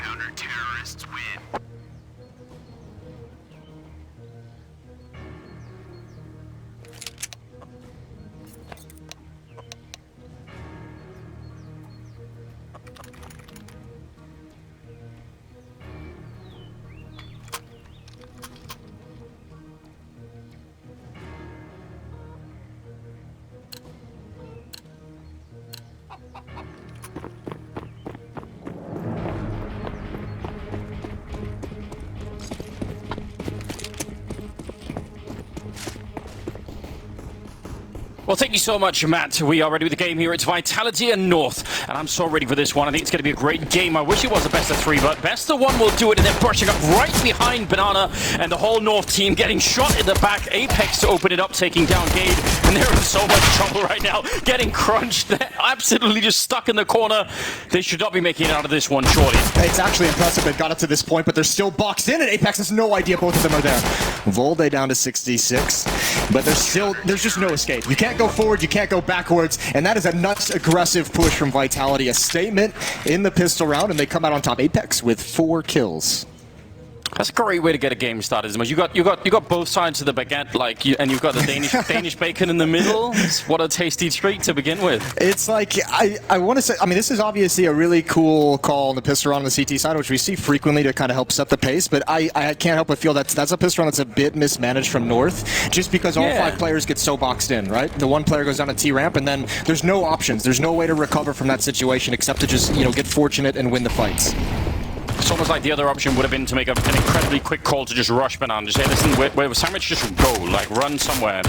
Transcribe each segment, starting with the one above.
Counter-terrorists win. Well, thank you so much, Matt. We are ready with the game here. It's Vitality and North, and I'm so ready for this one. I think it's going to be a great game. I wish it was a best of 3, but best of 1 will do it, and they're brushing up right behind Banana, and the whole North team getting shot in the back. Apex to open it up, taking down Gade, and they're in so much trouble right now, getting crunched. They're absolutely just stuck in the corner. They should not be making it out of this one, surely. It's actually impressive they've got it to this point, but they're still boxed in, and Apex has no idea both of them are there. Volde down to 66, but there's just no escape. You can't go forward, you can't go backwards, and that is a nuts aggressive push from Vitality. A statement in the pistol round, and they come out on top. Apex with 4 kills. That's a great way to get a game started. You got both sides of the baguette, and you've got the Danish bacon in the middle. What a tasty treat to begin with. It's like I want to say. I mean, this is obviously a really cool call on the pistol round on the CT side, which we see frequently to kind of help set the pace. But I can't help but feel that's a pistol round that's a bit mismanaged from North, just because all 5 players get so boxed in, right? The one player goes down a T ramp, and then there's no options. There's no way to recover from that situation except to just get fortunate and win the fights. It's almost like the other option would have been to make an incredibly quick call to just rush Banana. Just say, listen, where Sandwich just go, run somewhere.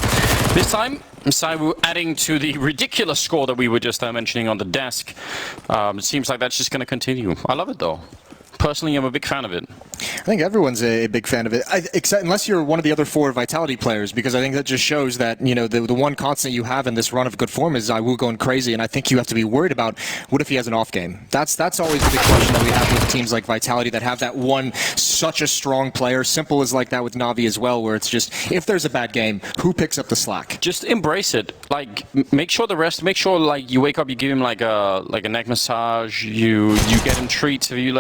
This time, Saiwu adding to the ridiculous score that we were just mentioning on the desk. It seems like that's just going to continue. I love it, though. Personally, I'm a big fan of it. I think everyone's a big fan of it, except unless you're one of the other 4 Vitality players, because I think that just shows that the one constant you have in this run of good form is Saiwu going crazy, and I think you have to be worried about what if he has an off game. That's always the big question that we have with teams like Vitality that have that one such a strong player. Simple as like that with Navi as well, where it's just if there's a bad game, who picks up the slack? Just embrace it. Make sure you wake up, you give him like a neck massage, you get him treats, He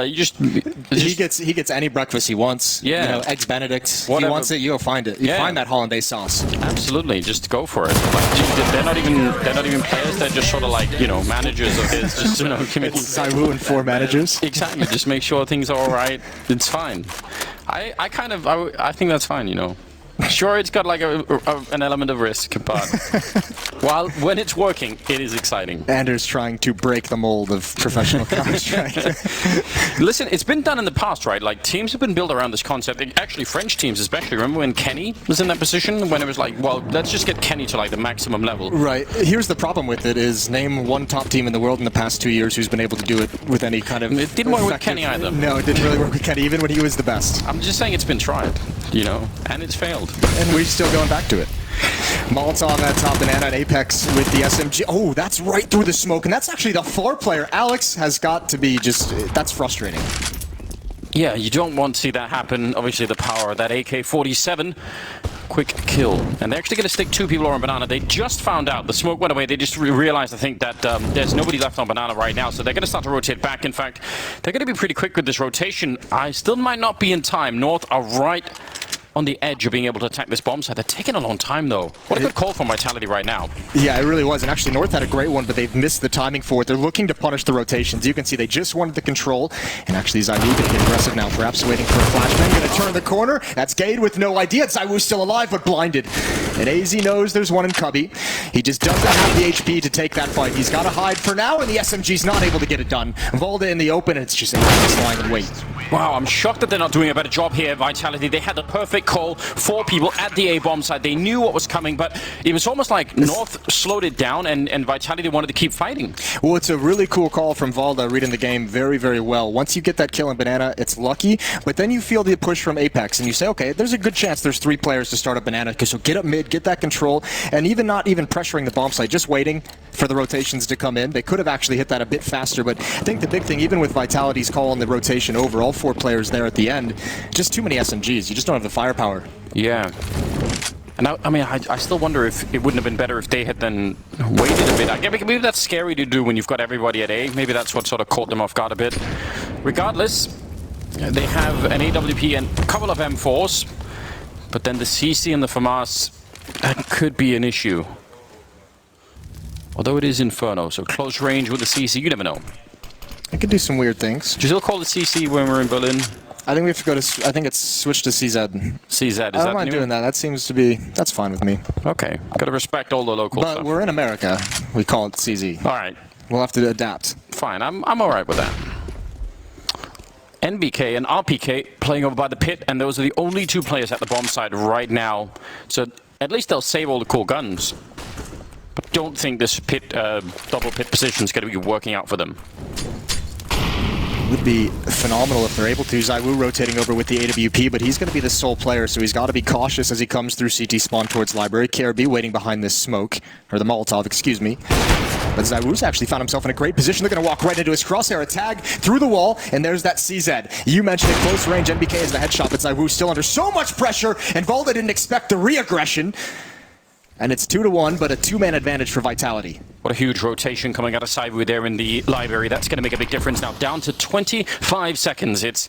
gets any breakfast he wants. Yeah. Eggs Benedict. Whatever. If he wants it, you go find it. You find that hollandaise sauce. Absolutely, just go for it. They're not even players. They're just sort of managers of his. Just It's Saiwu and 4 managers. Exactly. Just make sure things are all right. It's fine. I think that's fine. Sure, it's got an element of risk, but when it's working, it is exciting. Anders trying to break the mold of professional Counter-Strike. Listen, it's been done in the past, right? Teams have been built around this concept. Actually, French teams especially. Remember when Kenny was in that position? When it was let's just get Kenny to the maximum level. Right. Here's the problem with it is name one top team in the world in the past 2 years who's been able to do it with any kind of It didn't work with Kenny either. No, it didn't really work with Kenny, even when he was the best. I'm just saying it's been tried, and it's failed. And we're still going back to it. Molotov at top, Banana at Apex with the SMG. Oh, that's right through the smoke, and that's actually the 4 player. Alex has got to be that's frustrating. Yeah, you don't want to see that happen. Obviously, the power of that AK-47. Quick kill. And they're actually going to stick 2 people on Banana. They just found out. The smoke went away. They just realized, I think, that there's nobody left on Banana right now. So they're going to start to rotate back. In fact, they're going to be pretty quick with this rotation. I still might not be in time. North are right on the edge of being able to attack this bomb site. They're taking a long time, though. What a good call from Vitality right now. Yeah, it really was. And actually, North had a great one, but they've missed the timing for it. They're looking to punish the rotations. You can see they just wanted the control. And actually, Saiwu going to get aggressive now, perhaps waiting for a flashbang. Going to turn the corner. That's Gade with no idea. Saiwu's still alive, but blinded. And AZ knows there's one in Cubby. He just doesn't have the HP to take that fight. He's got to hide for now, and the SMG's not able to get it done. Volde in the open, and it's just lying in wait. Wow, I'm shocked that they're not doing a better job here, Vitality. They had the perfect call. 4 people at the A-bomb side. They knew what was coming, but it was almost like North slowed it down, and Vitality wanted to keep fighting. Well, it's a really cool call from Volde, reading the game very, very well. Once you get that kill in Banana, it's lucky, but then you feel the push from Apex, and you say, okay, there's a good chance there's 3 players to start up Banana, so get up mid, get that control, and not even pressuring the bomb site, just waiting for the rotations to come in. They could have actually hit that a bit faster, but I think the big thing, even with Vitality's call on the rotation over, all 4 players there at the end, just too many SMGs. You just don't have the firepower. Yeah. And I still wonder if it wouldn't have been better if they had then waited a bit. Maybe that's scary to do when you've got everybody at A. Maybe that's what sort of caught them off guard a bit. Regardless, They have an AWP and a couple of M4s, but then the CC and the FAMAS, that could be an issue. Although it is Inferno, so close range with the CC, you never know. It could do some weird things. Do you still call the CC when we're in Berlin? I think we have to go to. I think it's switched to CZ. CZ, I don't mind doing that. That seems to be. That's fine with me. Okay, gotta respect all the local But stuff. we're in America. We call it CZ. All right, We'll have to adapt. fine. I'm all right with that. NBK and RPK playing over by the pit, and those are the only two players at the bomb side right now. So at least they'll save all the cool guns. But don't think this pit, double pit position is going to be working out for them. Would be phenomenal if they're able to. Zaiwu rotating over with the AWP, but he's going to be the sole player, so he's got to be cautious as he comes through CT spawn towards library. KRB waiting behind this smoke, or the Molotov, excuse me. But Zaiwu's actually found himself in a great position. They're going to walk right into his crosshair, a tag through the wall, and there's that CZ. You mentioned it, close range, NBK is the headshot, but Zaiwu's still under so much pressure, and Valda didn't expect the re-aggression. And it's 2-1, but a two-man advantage for Vitality. What a huge rotation coming out of Saibu there in the library. That's going to make a big difference now. Down to 25 seconds. It's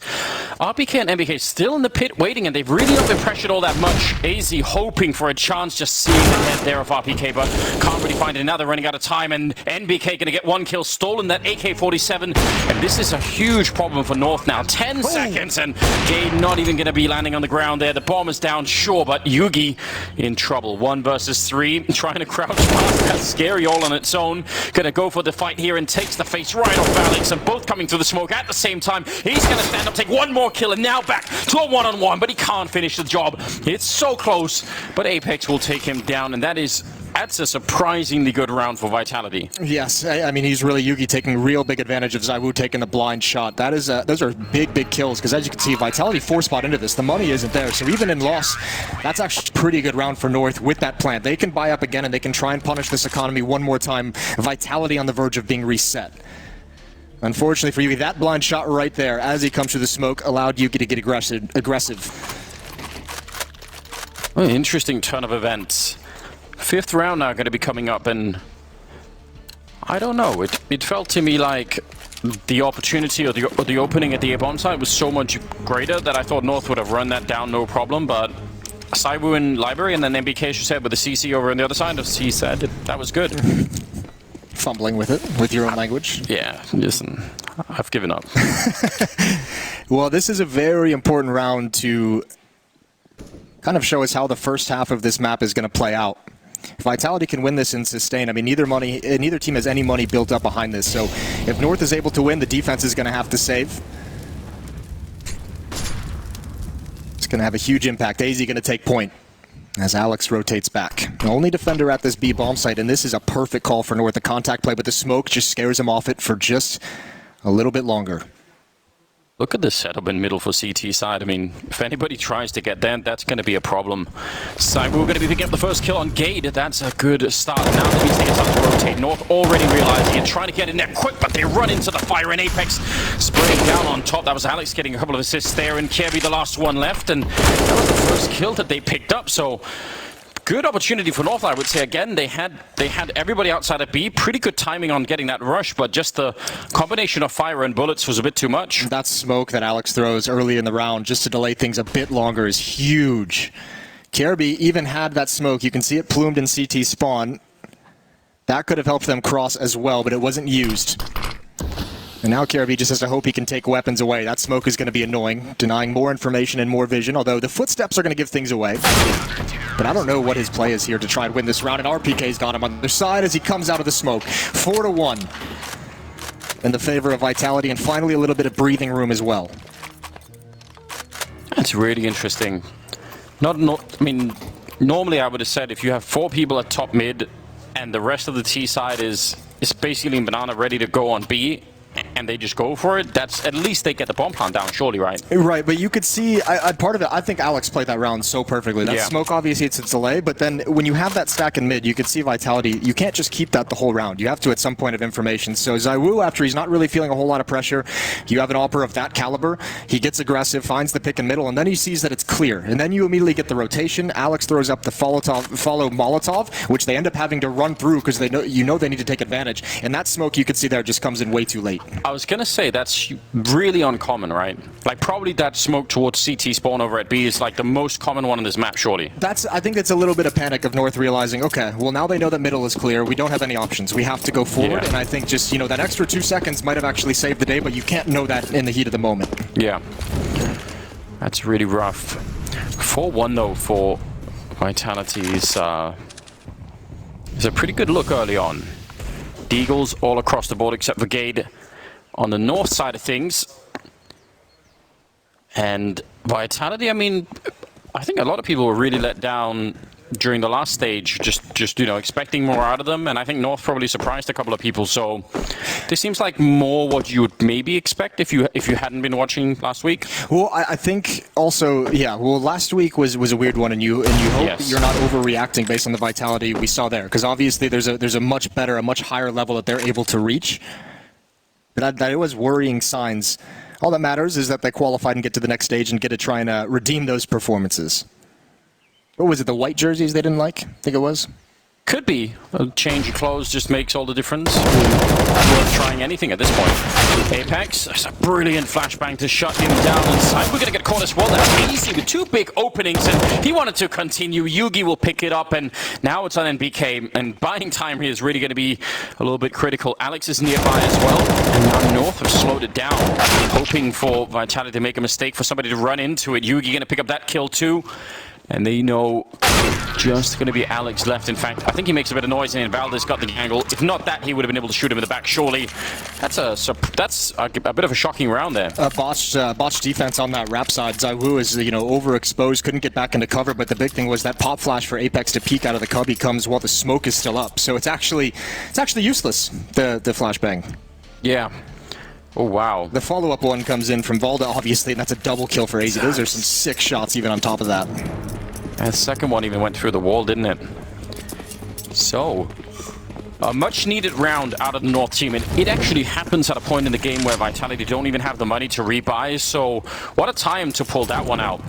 RPK and NBK still in the pit waiting, and they've really not been pressured all that much. AZ hoping for a chance, just seeing the head there of RPK, but can't really find it. Now they're running out of time, and NBK going to get one kill, stolen that AK-47. And this is a huge problem for North now. 10 seconds, and Gade not even going to be landing on the ground there. The bomb is down, sure, but Yugi in trouble. 1 versus 3, trying to crouch past that scary all on its own. Gonna go for the fight here and takes the face right off Alex, and both coming through the smoke at the same time. He's gonna stand up, take one more kill, and now back to a one-on-one, but he can't finish the job. It's so close, but Apex will take him down, and that's a surprisingly good round for Vitality. Yes, I mean, he's really Yugi taking real big advantage of Zaiwu taking the blind shot. That is, those are big kills, because as you can see, Vitality 4-spot into this. The money isn't there, so even in loss, that's actually a pretty good round for North with that plant. They can buy up again, and they can try and punish this economy one more time. Vitality on the verge of being reset. Unfortunately for Yugi, that blind shot right there, as he comes through the smoke, allowed Yugi to get aggressive. Well, interesting turn of events. 5th round now going to be coming up, and I don't know. It felt to me like the opportunity or the opening at the A-bomb site was so much greater that I thought North would have run that down no problem, but Saibu in library and then MBK, as you said, with the CC over on the other side of C said that was good. Fumbling with it, with your own language. Yeah, listen, I've given up. Well, this is a very important round to kind of show us how the first half of this map is going to play out. If Vitality can win this and sustain, I mean, neither team has any money built up behind this, so if North is able to win, the defense is going to have to save. It's going to have a huge impact. AZ going to take point as Alex rotates back. The only defender at this B bomb site, and this is a perfect call for North. The contact play, but the smoke just scares him off it for just a little bit longer. Look at the setup in middle for CT side. I mean, if anybody tries to get there, that's going to be a problem. Saibu going to be picking up the first kill on Gade. That's a good start. Now that means they get time to rotate. North already realizing and trying to get in there quick, but they run into the fire, and Apex spraying down on top. That was Alex getting a couple of assists there, and Kirby the last one left, and that was the first kill that they picked up. So good opportunity for North, I would say. Again, they had everybody outside of B. Pretty good timing on getting that rush, but just the combination of fire and bullets was a bit too much. That smoke that Alex throws early in the round just to delay things a bit longer is huge. Kirby even had that smoke. You can see it plumed in CT spawn. That could have helped them cross as well, but it wasn't used. And now Kirby just has to hope he can take weapons away. That smoke is going to be annoying, denying more information and more vision, although the footsteps are going to give things away. But I don't know what his play is here to try and win this round, and RPK's got him on the side as he comes out of the smoke. 4-1 in the favor of Vitality, and finally a little bit of breathing room as well. That's really interesting. I mean, normally I would have said if you have 4 people at top mid, and the rest of the T side is basically Banana ready to go on B, and they just go for it, that's at least they get the bomb pound down, surely, right? Right, but you could see, part of it, I think Alex played that round so perfectly. That smoke, obviously, it's a delay, but then when you have that stack in mid, you could see Vitality, you can't just keep that the whole round. You have to at some point of information. So Zaiwu, after he's not really feeling a whole lot of pressure, you have an AWPer of that caliber, he gets aggressive, finds the pick and middle, and then he sees that it's clear. And then you immediately get the rotation. Alex throws up the follow Molotov, which they end up having to run through because they know they need to take advantage. And that smoke you could see there just comes in way too late. I was gonna say that's really uncommon, right? Like probably that smoke towards CT spawn over at B is like the most common one on this map, surely. I think it's a little bit of panic of North realizing, okay, well now they know that middle is clear. We don't have any options. We have to go forward, Yeah. and I think just, you know, that extra 2 seconds might have actually saved the day, but you can't know that in the heat of the moment. Yeah. That's really rough. 4-1 though for Vitality is a pretty good look early on. Deagles all across the board except for Gade on the north side of things. And Vitality, I mean, I think a lot of people were really let down during the last stage, just you know, expecting more out of them, and I think North probably surprised a couple of people. So this seems like more what you would maybe expect if you hadn't been watching last week. Well, I think also, yeah. Well, last week was a weird one, and you hope Yes. that you're not overreacting based on the Vitality we saw there, because obviously there's a much better, a much higher level that they're able to reach. But that it was worrying signs. All that matters is that they qualified and get to the next stage and get to try and redeem those performances. What was it, the white jerseys they didn't like? I think it was. Could be. A change of clothes just makes all the difference. Worth trying anything at this point. Apex, that's a brilliant flashbang to shut him down inside. We're going to get caught as well. That's easy with 2 big openings, and he wanted to continue. Yugi will pick it up, and now it's on NBK, and buying time here is really going to be a little bit critical. Alex is nearby as well, and now North have slowed it down, hoping for Vitality to make a mistake, for somebody to run into it. Yugi going to pick up that kill too. And they know just going to be Alex left. In fact, I think he makes a bit of noise, and Valdez got the angle. If not that, he would have been able to shoot him in the back, surely. That's a bit of a shocking round there. Botched defense on that rap side. Zaiwu is, you know, overexposed, couldn't get back into cover, but the big thing was that pop flash for Apex to peek out of the cubby comes while the smoke is still up. So it's actually useless, the flashbang. Yeah. Oh, wow. The follow-up one comes in from Valda, obviously, and that's a double kill for AZ. Those are some sick shots even on top of that. And the second one even went through the wall, didn't it? So, a much-needed round out of the North team, and it actually happens at a point in the game where Vitality don't even have the money to rebuy, so what a time to pull that one out.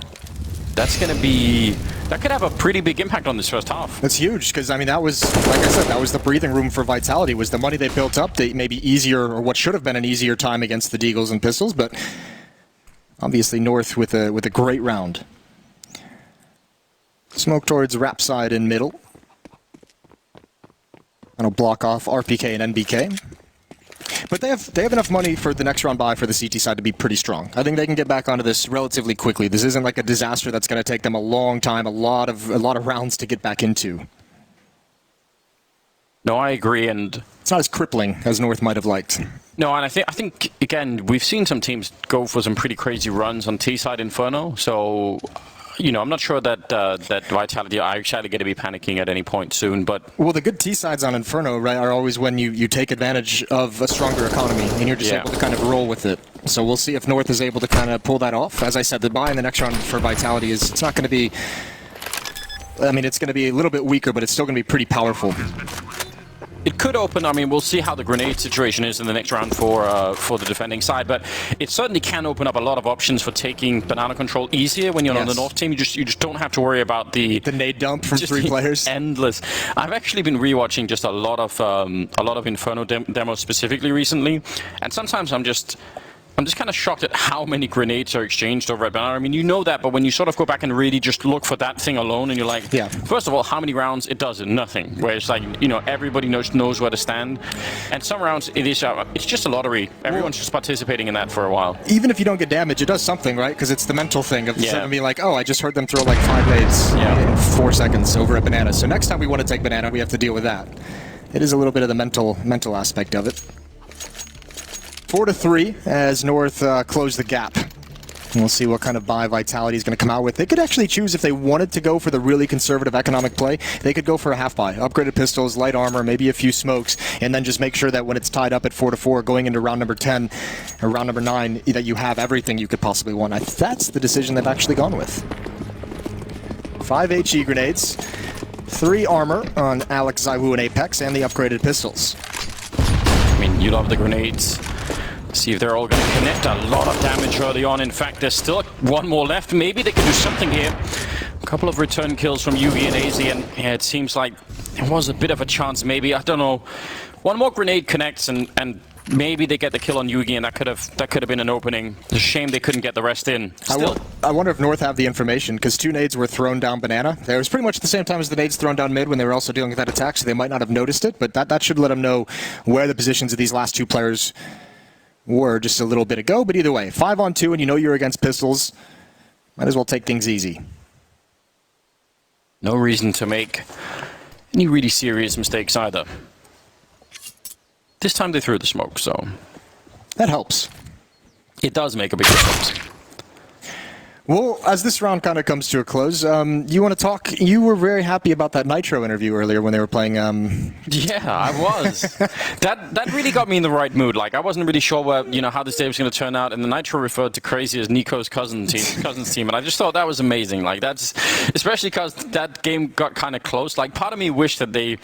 That's going to be... That could have a pretty big impact on this first half. That's huge, because, I mean, that was, like I said, that was the breathing room for Vitality, was the money they built up, they maybe easier, or what should have been an easier time against the Deagles and Pistols, but obviously North with a great round. Smoke towards rap side in middle. That'll block off RPK and NBK. But they have enough money for the next round buy for the CT side to be pretty strong. I think they can get back onto this relatively quickly. This isn't like a disaster that's going to take them a long time, a lot of rounds to get back into. No, I agree, and it's not as crippling as North might have liked. No, and I think again, we've seen some teams go for some pretty crazy runs on T-side Inferno, so you know, I'm not sure that that Vitality are actually going to be panicking at any point soon, but... Well, the good T-sides on Inferno, right, are always when you take advantage of a stronger economy, and you're just able to kind of roll with it. So we'll see if North is able to kind of pull that off. As I said, the buy in the next round for Vitality is, it's not going to be... I mean, it's going to be a little bit weaker, but it's still going to be pretty powerful. It could open, I mean, we'll see how the grenade situation is in the next round for the defending side, but it certainly can open up a lot of options for taking banana control easier when you're on the North team. You just don't have to worry about the nade dump from 3 players. Endless. I've actually been rewatching just a lot of Inferno demos specifically recently, and sometimes I'm just kind of shocked at how many grenades are exchanged over at banana. I mean, you know that, but when you sort of go back and really just look for that thing alone, and you're like, first of all, how many rounds it does? Nothing. Where it's like, you know, everybody knows where to stand. And some rounds, it's just a lottery. Everyone's just participating in that for a while. Even if you don't get damage, it does something, right? Because it's the mental thing of being like, oh, I just heard them throw like 5 nades in 4 seconds over at banana. So next time we want to take banana, we have to deal with that. It is a little bit of the mental aspect of it. 4-3 as North close the gap. And we'll see what kind of buy Vitality is going to come out with. They could actually choose, if they wanted to go for the really conservative economic play, they could go for a half buy. Upgraded pistols, light armor, maybe a few smokes, and then just make sure that when it's tied up at 4-4, going into round number 10 or round number 9, that you have everything you could possibly want. That's the decision they've actually gone with. 5 HE grenades, 3 armor on Alex, Zaiwu, and Apex, and the upgraded pistols. I mean, you love the grenades. See if they're all going to connect. A lot of damage early on. In fact, there's still one more left. Maybe they can do something here. A couple of return kills from Yugi and AZ, and yeah, it seems like there was a bit of a chance maybe. I don't know. One more grenade connects, and maybe they get the kill on Yugi, and that could have been an opening. It's a shame they couldn't get the rest in. Still, I wonder if North have the information, because 2 nades were thrown down banana. It was pretty much the same time as the nades thrown down mid when they were also dealing with that attack, so they might not have noticed it, but that should let them know where the positions of these last 2 players were just a little bit ago. But either way, 5-on-2, and you know you're against pistols. Might as well take things easy. No reason to make any really serious mistakes either. This time they threw the smoke, so That helps. it does make a big difference. Well, as this round kind of comes to a close, you want to talk? You were very happy about that Nitro interview earlier when they were playing. Yeah, I was. that really got me in the right mood. Like, I wasn't really sure how this day was going to turn out, and the Nitro referred to Crazy as Nico's cousin's team, and I just thought that was amazing. Like, that's especially because that game got kind of close. Like, part of me wished that they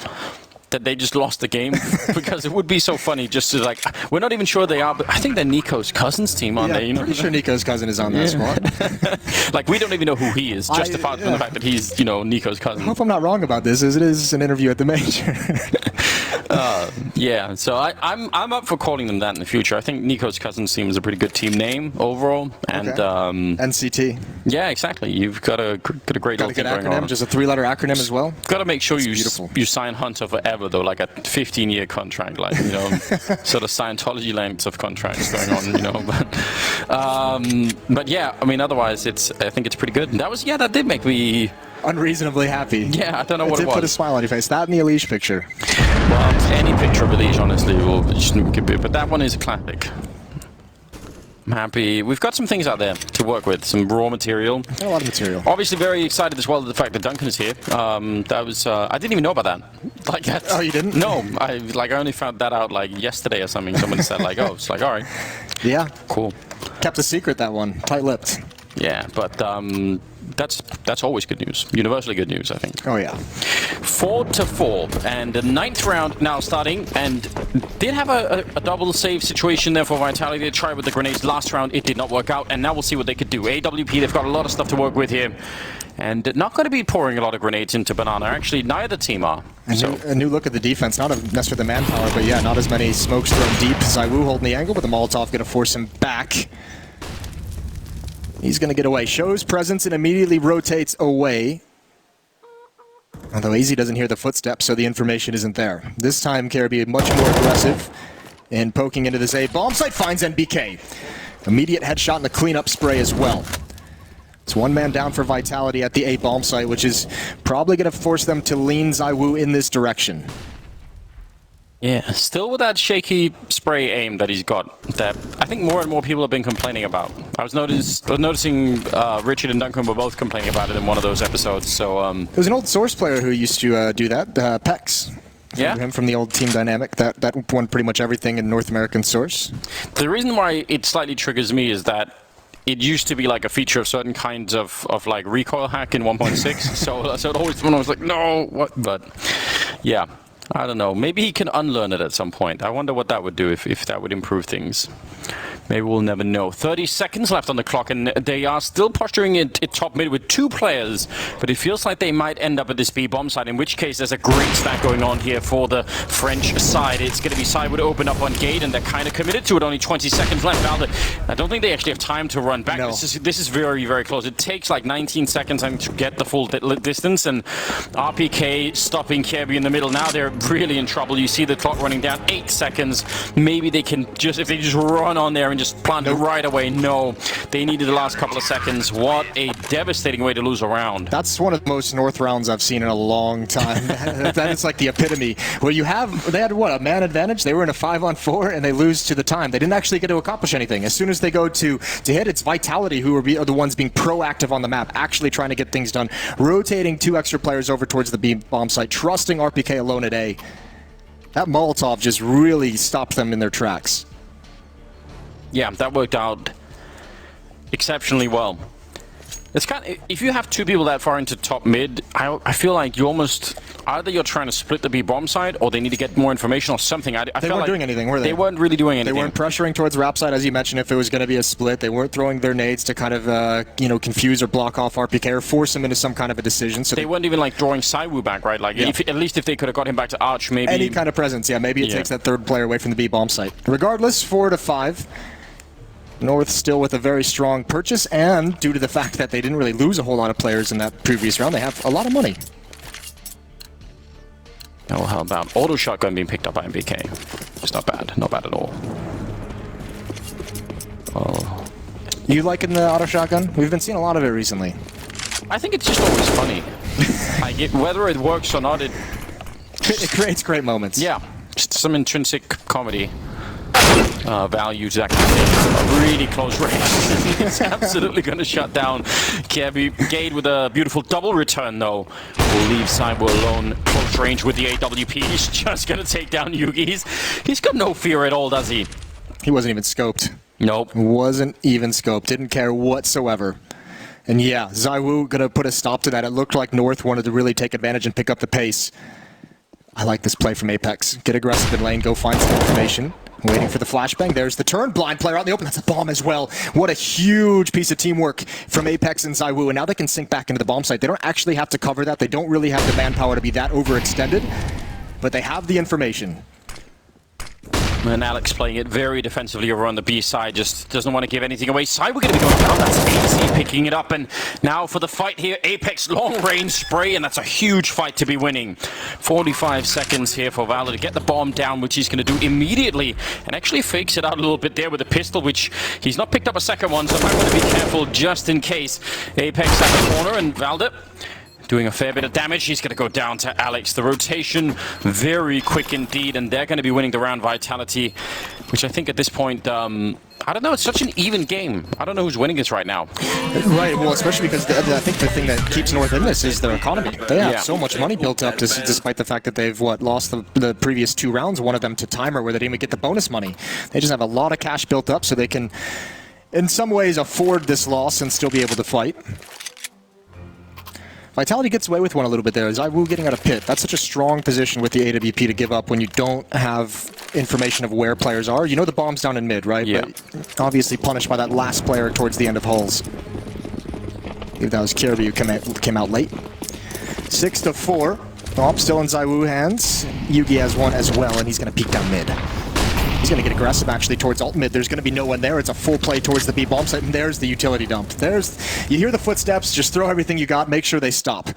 just lost the game because it would be so funny just to, like, we're not even sure they are, but I think they're Nico's cousin's team, aren't they? I'm pretty sure Nico's cousin is on that squad. Like, we don't even know who he is, just apart from the fact that he's, Nico's cousin. I hope I'm not wrong about this, as it is an interview at the major. Yeah, so I'm up for calling them that in the future. I think Nico's cousin's team is a pretty good team name overall, and NCT. Yeah, exactly. You've got a great Got a good going acronym, on. just a 3-letter acronym as well. Got to make sure you beautiful. you sign Hunter forever though, like a 15-year contract, like sort of Scientology lengths of contracts going on, But yeah, I mean, otherwise I think it's pretty good. And that did make me Unreasonably happy. Yeah, I don't know what it was. Put a smile on your face. That and the Elish picture. Well, any picture of Elish, honestly, could be, but that one is a classic. I'm happy. We've got some things out there to work with, some raw material. Got a lot of material. Obviously, very excited as well at the fact that Duncan is here. That was I didn't even know about that. Like that. Oh, you didn't? No, I only found that out like yesterday or something. Someone said like, oh, it's like, all right, Yeah. cool. Kept a secret, that one. Tight-lipped. Yeah, but that's always good news. Universally good news, I think. Oh, yeah. 4-4, and the 9th round now starting, and did have a double save situation there for Vitality. They tried with the grenades last round, it did not work out, and now we'll see what they could do. AWP, they've got a lot of stuff to work with here, and not going to be pouring a lot of grenades into Banana. Actually, neither team are. A new look at the defense, not necessarily the manpower, but yeah, not as many smokes thrown deep. Zywoo holding the angle, but the Molotov going to force him back. He's going to get away. Shows presence and immediately rotates away. Although AZ doesn't hear the footsteps, so the information isn't there. This time, Caribbean much more aggressive in poking into this A bomb site. Finds NBK. Immediate headshot in the cleanup spray as well. It's one man down for Vitality at the A bomb site, which is probably going to force them to lean Zywoo in this direction. Yeah, still with that shaky spray aim that he's got, that I think more and more people have been complaining about. I was noticing Richard and Duncan were both complaining about it in one of those episodes. So There's an old Source player who used to do that, Pex. Yeah? Him from the old Team Dynamic. That won pretty much everything in North American Source. The reason why it slightly triggers me is that it used to be like a feature of certain kinds of like recoil hack in 1.6. so it always when I was like, no, what? But yeah. I don't know. Maybe he can unlearn it at some point. I wonder what that would do if that would improve things. Maybe we'll never know. 30 seconds left on the clock, and they are still posturing it top mid with 2 players, but it feels like they might end up at this B bomb side, in which case there's a great stack going on here for the French side. It's going to be side would open up on gate, and they're kind of committed to it. Only 20 seconds left. I don't think they actually have time to run back. No. This is very, very close. It takes like 19 seconds I think, to get the full distance, and RPK stopping Kirby in the middle. Now they're really in trouble. You see the clock running down. 8 seconds. Maybe they can if they just run on there and just plant it right away. No, they needed the last couple of seconds. What a devastating way to lose a round. That's one of the most North rounds I've seen in a long time. That is like the epitome. Well, they had what, a man advantage? They were in a 5-on-4 and they lose to the time. They didn't actually get to accomplish anything. As soon as they go to hit, it's Vitality who are the ones being proactive on the map, actually trying to get things done, rotating 2 extra players over towards the B bomb site, trusting RPK alone at A. That Molotov just really stopped them in their tracks. Yeah, that worked out exceptionally well. It's kind of, if you have two people that far into top mid, I feel like you almost, either you're trying to split the B bomb side, or they need to get more information or something. I They weren't doing anything, were they? They weren't really doing anything. They weren't pressuring towards Rap side, as you mentioned, if it was going to be a split. They weren't throwing their nades to kind of, confuse or block off RPK or force him into some kind of a decision. So they weren't even like drawing Saiwu back, right? Like, at least if they could have got him back to Arch, maybe. Any kind of presence, yeah. Maybe it takes that third player away from the B bomb site. Regardless, 4-5. North still with a very strong purchase, and due to the fact that they didn't really lose a whole lot of players in that previous round, they have a lot of money. Oh, how about auto shotgun being picked up by MBK? It's not bad. Not bad at all. Oh. You liking the auto shotgun? We've been seeing a lot of it recently. I think it's just always funny. Whether it works or not, it creates great moments. Yeah, just some intrinsic comedy. Value to that kind of thing. A really close range. It's absolutely going to shut down Kirby. Gade with a beautiful double return, though, will leave Saibu alone. Close range with the AWP. He's just going to take down Yugi. He's got no fear at all, does he? He wasn't even scoped. Nope. Wasn't even scoped. Didn't care whatsoever. And yeah, Zaiwu going to put a stop to that. It looked like North wanted to really take advantage and pick up the pace. I like this play from Apex. Get aggressive in lane, go find some information. Waiting for the flashbang. There's the turn. Blind player out in the open. That's a bomb as well. What a huge piece of teamwork from Apex and Zaiwu. And now they can sink back into the bomb site. They don't actually have to cover that. They don't really have the manpower to be that overextended. But they have the information. And Alex playing it very defensively over on the B side, just doesn't want to give anything away. Side, we're going to be going down. That's easy picking it up. And now for the fight here, Apex long range spray, and that's a huge fight to be winning. 45 seconds here for Valor to get the bomb down, which he's going to do immediately. And actually fakes it out a little bit there with the pistol, which he's not picked up a second one, so I might want to be careful just in case. Apex at the corner, and Valder doing a fair bit of damage. He's going to go down to Alex. The rotation, very quick indeed, and they're going to be winning the round Vitality, which I think at this point, I don't know, it's such an even game. I don't know who's winning this right now. Right, well, especially because I think the thing that keeps North in this is their economy. They have so much money built up, despite the fact that they've, lost the previous two rounds, one of them to Timer, where they didn't even get the bonus money. They just have a lot of cash built up, so they can, in some ways, afford this loss and still be able to fight. Vitality gets away with one a little bit there. Zaiwu getting out of pit. That's such a strong position with the AWP to give up when you don't have information of where players are. You know the bomb's down in mid, right? Yeah. But obviously punished by that last player towards the end of Hulls. I believe that was Kirby who came out late. 6-4. Oh, still in Zaiwu hands. Yugi has one as well, and he's going to peek down mid. He's going to get aggressive, actually, towards alt mid. There's going to be no one there. It's a full play towards the B bomb site, and there's the utility dump. You hear the footsteps, just throw everything you got, make sure they stop.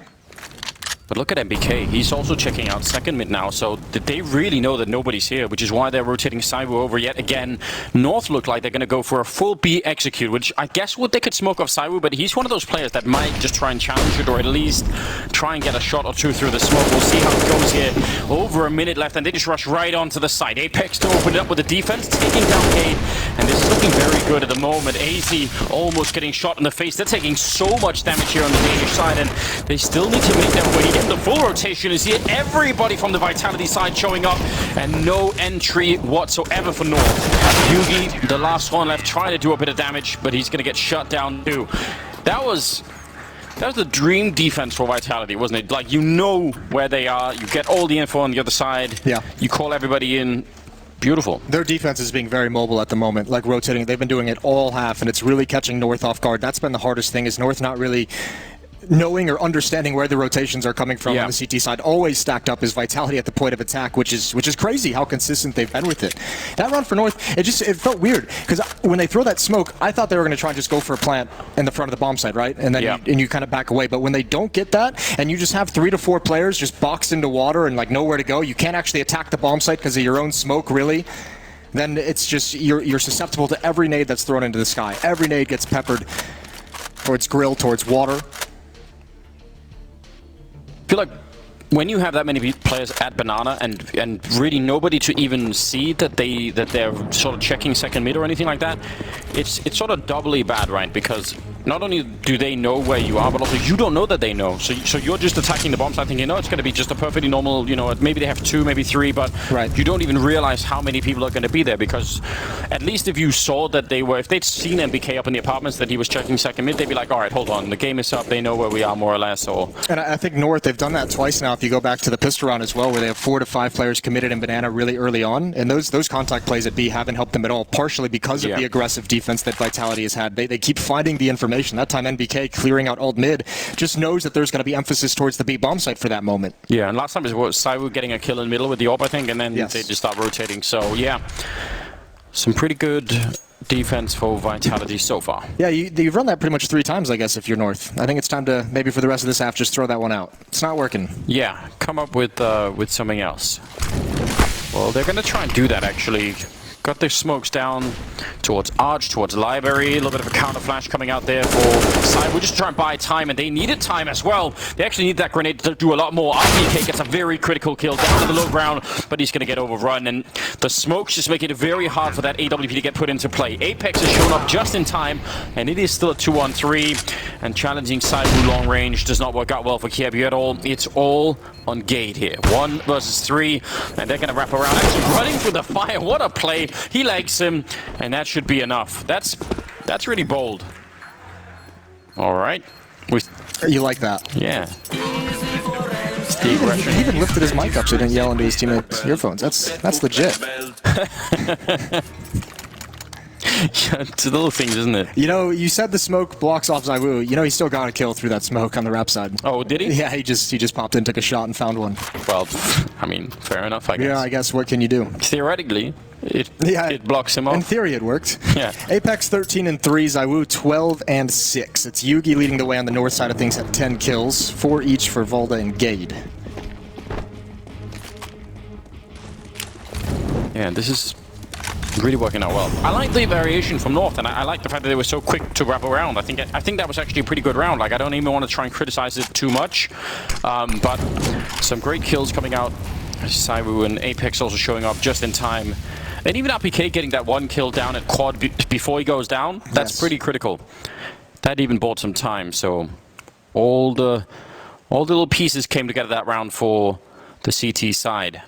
But look at MBK. He's also checking out second mid now, so they really know that nobody's here, which is why they're rotating Saibu over yet again. North look like they're going to go for a full B execute, which I guess they could smoke off Saibu, but he's one of those players that might just try and challenge it, or at least try and get a shot or two through the smoke. We'll see how it goes here. Over a minute left, and they just rush right onto the side. Apex to open it up with the defense, taking down Cade, and this is looking very good at the moment. AZ almost getting shot in the face. They're taking so much damage here on the Danish side, and they still need to make their way in. The full rotation is here. Everybody from the Vitality side showing up, and no entry whatsoever for North. Yugi, the last one left, trying to do a bit of damage, but he's going to get shut down too. That was the dream defense for Vitality, wasn't it? Like, you know where they are, you get all the info on the other side, you call everybody in. Beautiful. Their defense is being very mobile at the moment, like rotating. They've been doing it all half, and it's really catching North off guard. That's been the hardest thing, is North not really knowing or understanding where the rotations are coming from on the CT side. Always stacked up is Vitality at the point of attack, which is crazy how consistent they've been with it. That run for North, it felt weird, because when they throw that smoke, I thought they were going to try and just go for a plant in the front of the bomb side, right? And then you kind of back away. But when they don't get that, and you just have 3 to 4 players just boxed into water and like nowhere to go, you can't actually attack the bomb site because of your own smoke, really. Then it's just, you're susceptible to every nade that's thrown into the sky. Every nade gets peppered towards grill, towards water. I feel like when you have that many players at Banana and really nobody to even see that they're sort of checking second mid or anything like that, it's sort of doubly bad, right? Because not only do they know where you are, but also you don't know that they know. So you're just attacking the bomb site thinking, no, it's going to be just a perfectly normal, you know, maybe they have 2, maybe 3, but you don't even realize how many people are going to be there, because at least if you saw that they were, if they'd seen MBK up in the apartments that he was checking second mid, they'd be like, all right, hold on, the game is up, they know where we are more or less. Or And I think North, they've done that twice now, if you go back to the pistol round as well, where they have 4 to 5 players committed in Banana really early on, and those contact plays at B haven't helped them at all, partially because of the aggressive defense that Vitality has had. They keep finding the information. That time NBK clearing out alt mid just knows that there's going to be emphasis towards the B bomb site for that moment. Yeah, and last time it was Saiwu getting a kill in the middle with the AWP, I think, and then they just start rotating. So yeah, some pretty good defense for Vitality so far. Yeah, you've run that pretty much 3 times, I guess, if you're North. I think it's time to, maybe for the rest of this half, just throw that one out. It's not working. Yeah, come up with something else. Well, they're going to try and do that, actually. Got their smokes down towards Arch, towards Library. A little bit of a counter flash coming out there for Side. We're just trying to buy time, and they needed time as well. They actually need that grenade to do a lot more. RPK gets a very critical kill down to the low ground, but he's going to get overrun. And the smokes just make it very hard for that AWP to get put into play. Apex has shown up just in time, and it is still a 2-on-3. And challenging Side long range does not work out well for Kiebu at all. It's all on Gate here. 1 versus 3, and they're going to wrap around. Actually running through the fire. What a play. He likes him, and that should be enough. That's really bold. All right. You like that? Yeah. He even lifted his mic up so he didn't yell into his teammates' earphones. That's legit. Yeah, it's little things, isn't it? You know, you said the smoke blocks off Zaiwu. You know, he still got a kill through that smoke on the rep side. Oh, did he? Yeah, he just popped in, took a shot, and found one. Well, I mean, fair enough, I guess. Yeah, I guess. What can you do? Theoretically, it blocks him off. In theory, it worked. Yeah. Apex 13-3, Zaiwu 12-6. It's Yugi leading the way on the north side of things at 10 kills, 4 each for Volda and Gade. Yeah, this is really working out well. I like the variation from North, and I like the fact that they were so quick to wrap around. I think that was actually a pretty good round. Like, I don't even want to try and criticize it too much, but some great kills coming out. Saiwu and Apex also showing up just in time, and even RPK getting that 1 kill down at quad before he goes down. That's pretty critical. That even bought some time. So all the little pieces came together that round for the CT side.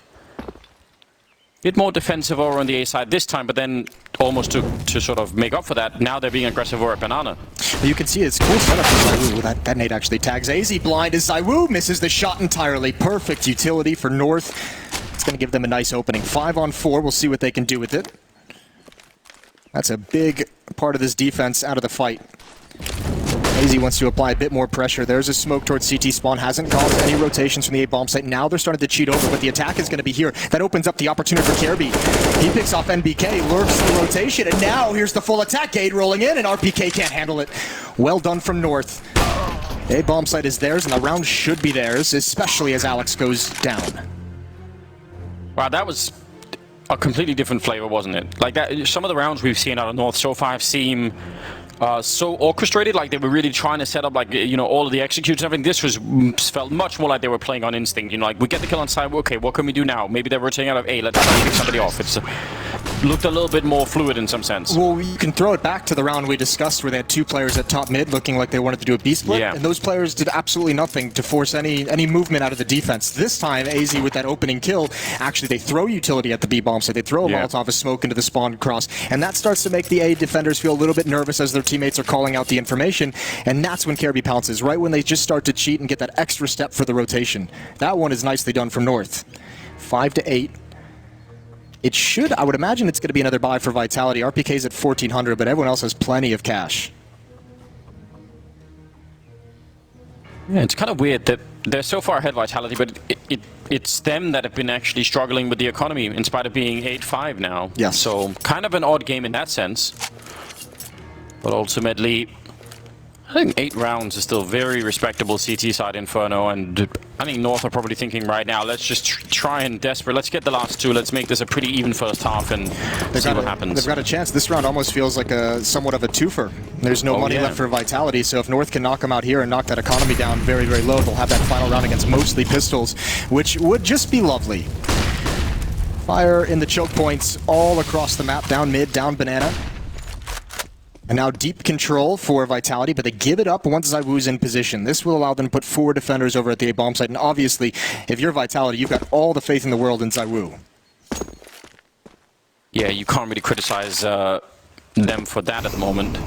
Bit more defensive over on the A side this time, but then almost to sort of make up for that, now they're being aggressive over at Banana. You can see it's cool setup for Zaiwu. That nade actually tags AZ blind as Zaiwu misses the shot entirely. Perfect utility for North. It's going to give them a nice opening. 5-on-4. We'll see what they can do with it. That's a big part of this defense out of the fight. AZ wants to apply a bit more pressure. There's a smoke towards CT spawn. Hasn't caused any rotations from the A bomb site. Now they're starting to cheat over, but the attack is going to be here. That opens up the opportunity for Kirby. He picks off NBK, lurks the rotation, and now here's the full attack. Gade rolling in, and RPK can't handle it. Well done from North. A bomb site is theirs, and the round should be theirs, especially as Alex goes down. Wow, that was a completely different flavor, wasn't it? Like that, some of the rounds we've seen out of North so far seem so orchestrated, like they were really trying to set up, like, you know, all of the executes and everything. This felt much more like they were playing on instinct. You know, like, we get the kill on side, okay, what can we do now? Maybe they're rotating out of A, let's try and pick somebody off. It's looked a little bit more fluid in some sense. Well, you can throw it back to the round we discussed where they had 2 players at top mid looking like they wanted to do a B split, and those players did absolutely nothing to force any movement out of the defense. This time, AZ with that opening kill, actually they throw utility at the B bomb, so they throw a Molotov, a smoke into the spawn cross, and that starts to make the A defenders feel a little bit nervous as their teammates are calling out the information, and that's when Kirby pounces, right when they just start to cheat and get that extra step for the rotation. That one is nicely done from North. 5-8. It should, I would imagine it's going to be another buy for Vitality. RPK's at 1,400, but everyone else has plenty of cash. Yeah, it's kind of weird that they're so far ahead, Vitality, but it's them that have been actually struggling with the economy in spite of being 8-5 now. Yes. So kind of an odd game in that sense. But ultimately, I think 8 rounds is still very respectable CT side Inferno, and I think North are probably thinking right now, let's just try and let's get the last 2, let's make this a pretty even first half and see what happens. They've got a chance. This round almost feels like somewhat of a twofer. There's no money left for Vitality, so if North can knock them out here and knock that economy down very, very low, they'll have that final round against mostly pistols, which would just be lovely. Fire in the choke points all across the map, down mid, down Banana. And now deep control for Vitality, but they give it up once ZywOo's in position. This will allow them to put 4 defenders over at the A-bomb site. And obviously, if you're Vitality, you've got all the faith in the world in ZywOo. Yeah, you can't really criticize them for that at the moment.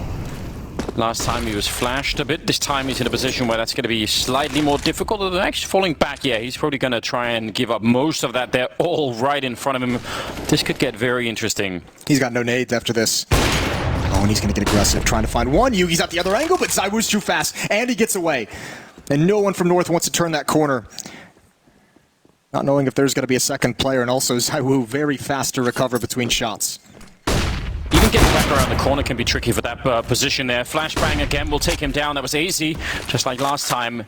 Last time he was flashed a bit. This time he's in a position where that's going to be slightly more difficult. Than actually falling back, yeah, he's probably going to try and give up most of that. They're all right in front of him. This could get very interesting. He's got no nades after this. Oh, and he's going to get aggressive, trying to find one. Yugi's at the other angle, but ZywOo's too fast, and he gets away. And no one from North wants to turn that corner. Not knowing if there's going to be a second player, and also ZywOo very fast to recover between shots. Even getting back around the corner can be tricky for that position there. Flashbang again will take him down. That was easy, just like last time.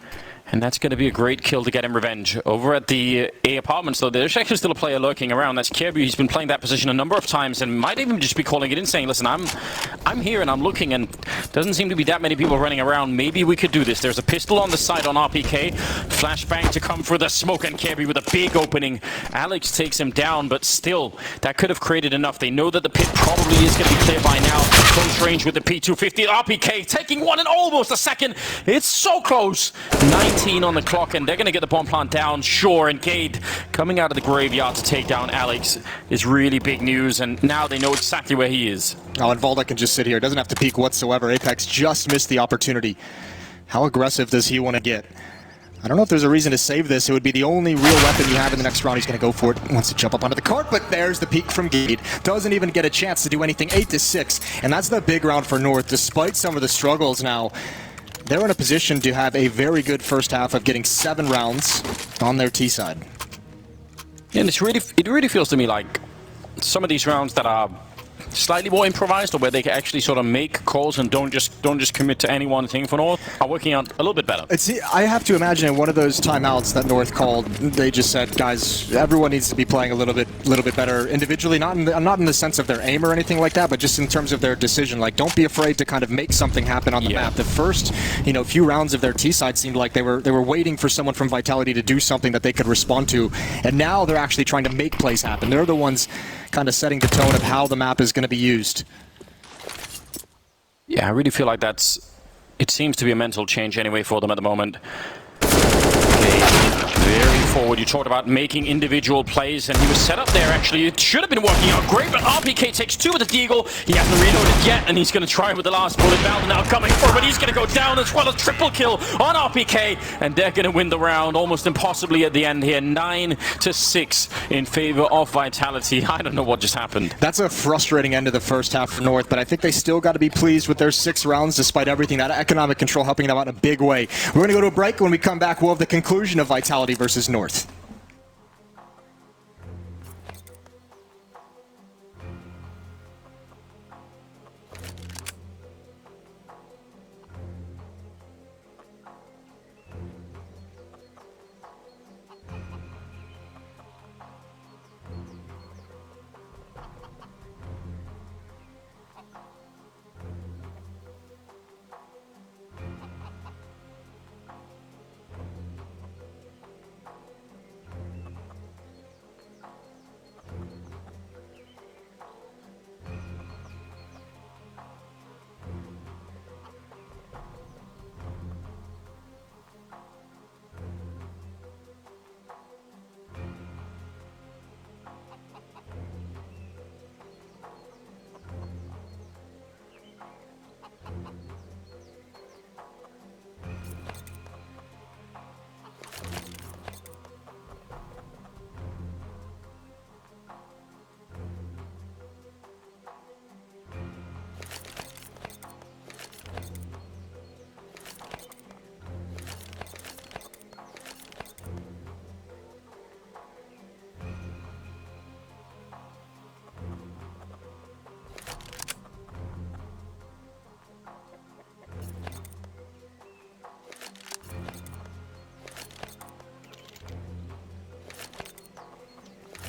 And that's going to be a great kill to get him revenge. Over at the A apartments, though, there's actually still a player lurking around. That's Kirby. He's been playing that position a number of times and might even just be calling it in, saying, listen, I'm here and I'm looking, and doesn't seem to be that many people running around. Maybe we could do this. There's a pistol on the side on RPK. Flashbang to come for the smoke, and Kirby with a big opening. Alex takes him down, but still, that could have created enough. They know that the pit probably is going to be clear by now. Close range with the P250. RPK taking one in almost a second. It's so close. 19 on the clock, and they're going to get the bomb plant down. Sure, and Cade coming out of the graveyard to take down Alex is really big news, and now they know exactly where he is. Oh, and Valda can just sit here. Doesn't have to peek whatsoever. Apex just missed the opportunity. How aggressive does he want to get? I don't know if there's a reason to save this. It would be the only real weapon you have in the next round. He's going to go for it. Wants to jump up onto the cart, but there's the peek from Gade. Doesn't even get a chance to do anything. 8-6, and that's the big round for North. Despite some of the struggles now, they're in a position to have a very good first half of getting 7 rounds on their T side. Yeah, and it really feels to me like some of these rounds that are slightly more improvised, or where they can actually sort of make calls and don't just commit to any one thing for North, are working out a little bit better. I have to imagine in one of those timeouts that North called, they just said, guys, everyone needs to be playing a little bit better individually, not in the sense of their aim or anything like that, but just in terms of their decision. Like, don't be afraid to kind of make something happen on the map. The first, few rounds of their T side seemed like they were waiting for someone from Vitality to do something that they could respond to, and now they're actually trying to make plays happen. They're the ones kind of setting the tone of how the map is going to be used. Yeah, I really feel like it seems to be a mental change anyway for them at the moment. Very forward. You talked about making individual plays, and he was set up there, actually. It should have been working out great, but RPK takes 2 with the Deagle. He hasn't reloaded yet, and he's going to try with the last bullet. Valda now coming for him, but he's going to go down as well. A triple kill on RPK, and they're going to win the round almost impossibly at the end here. 9-6 in favor of Vitality. I don't know what just happened. That's a frustrating end of the first half for North, but I think they still got to be pleased with their 6 rounds despite everything. That economic control helping them out in a big way. We're going to go to a break. When we come back, we'll have the conclusion of Vitality versus North.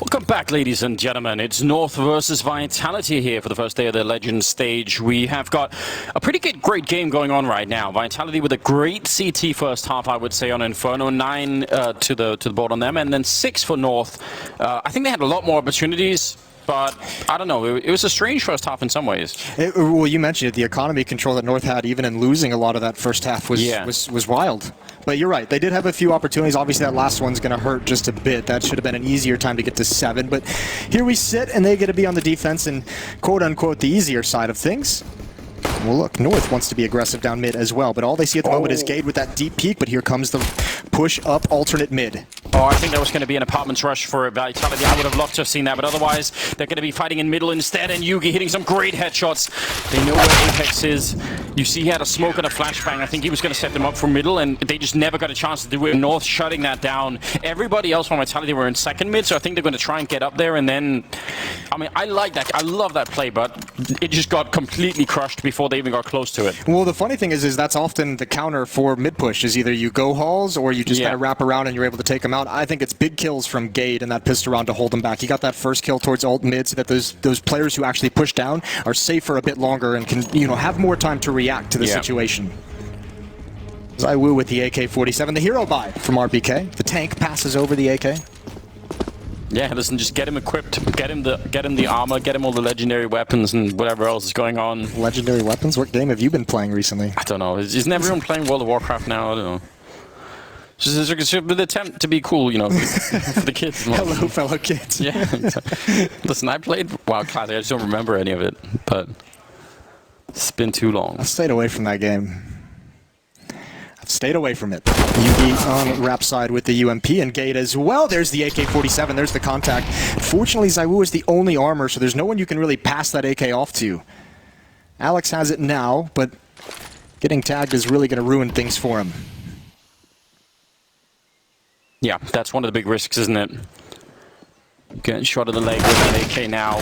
Welcome back, ladies and gentlemen. It's North versus Vitality here for the first day of the Legends stage. We have got a pretty great game going on right now. Vitality with a great CT first half, I would say, on Inferno. 9 to the board on them, and then 6 for North. I think they had a lot more opportunities. but I don't know. It was a strange first half in some ways. Well, you mentioned it. The economy control that North had, even in losing a lot of that first half, was wild. But you're right. They did have a few opportunities. Obviously, that last one's going to hurt just a bit. That should have been an easier time to get to 7. But here we sit, and they get to be on the defense and quote-unquote the easier side of things. Well, look, North wants to be aggressive down mid as well, but all they see at the moment is Gade with that deep peek, but here comes the push-up alternate mid. Oh, I think that was going to be an apartments rush for Vitality. I would have loved to have seen that, but otherwise, they're going to be fighting in middle instead, and Yugi hitting some great headshots. They know where Apex is. You see he had a smoke and a flashbang. I think he was going to set them up for middle, and they just never got a chance to do it. North shutting that down. Everybody else from Vitality were in second mid, so I think they're going to try and get up there, and then... I mean, I like that. I love that play, but it just got completely crushed before they even got close to it. Well, the funny thing is that's often the counter for mid-push, is either you go halls or you just kind of wrap around and you're able to take them out. I think it's big kills from Gade and that pistol round to hold them back. He got that first kill towards alt mid so that those players who actually push down are safe for a bit longer and can, you know, have more time to react to the situation. ZywOo with the AK-47, the hero buy from RPK. The tank passes over the AK. Yeah, listen, just get him equipped, get him the armor, get him all the legendary weapons and whatever else is going on. Legendary weapons? What game have you been playing recently? I don't know. Isn't everyone playing World of Warcraft now? I don't know. Just an attempt to be cool, you know, for the kids. Hello, fellow kids. Yeah. Listen, I played WoW Classic. I just don't remember any of it, but it's been too long. I stayed away from that game. I've stayed away from it. Yugi on rap side with the UMP and Gade as well. There's the AK-47. There's the contact. Fortunately, ZywOo is the only armor, so there's no one you can really pass that AK off to. Alex has it now, but getting tagged is really going to ruin things for him. Yeah, that's one of the big risks, isn't it? Getting shot in the leg with that AK now,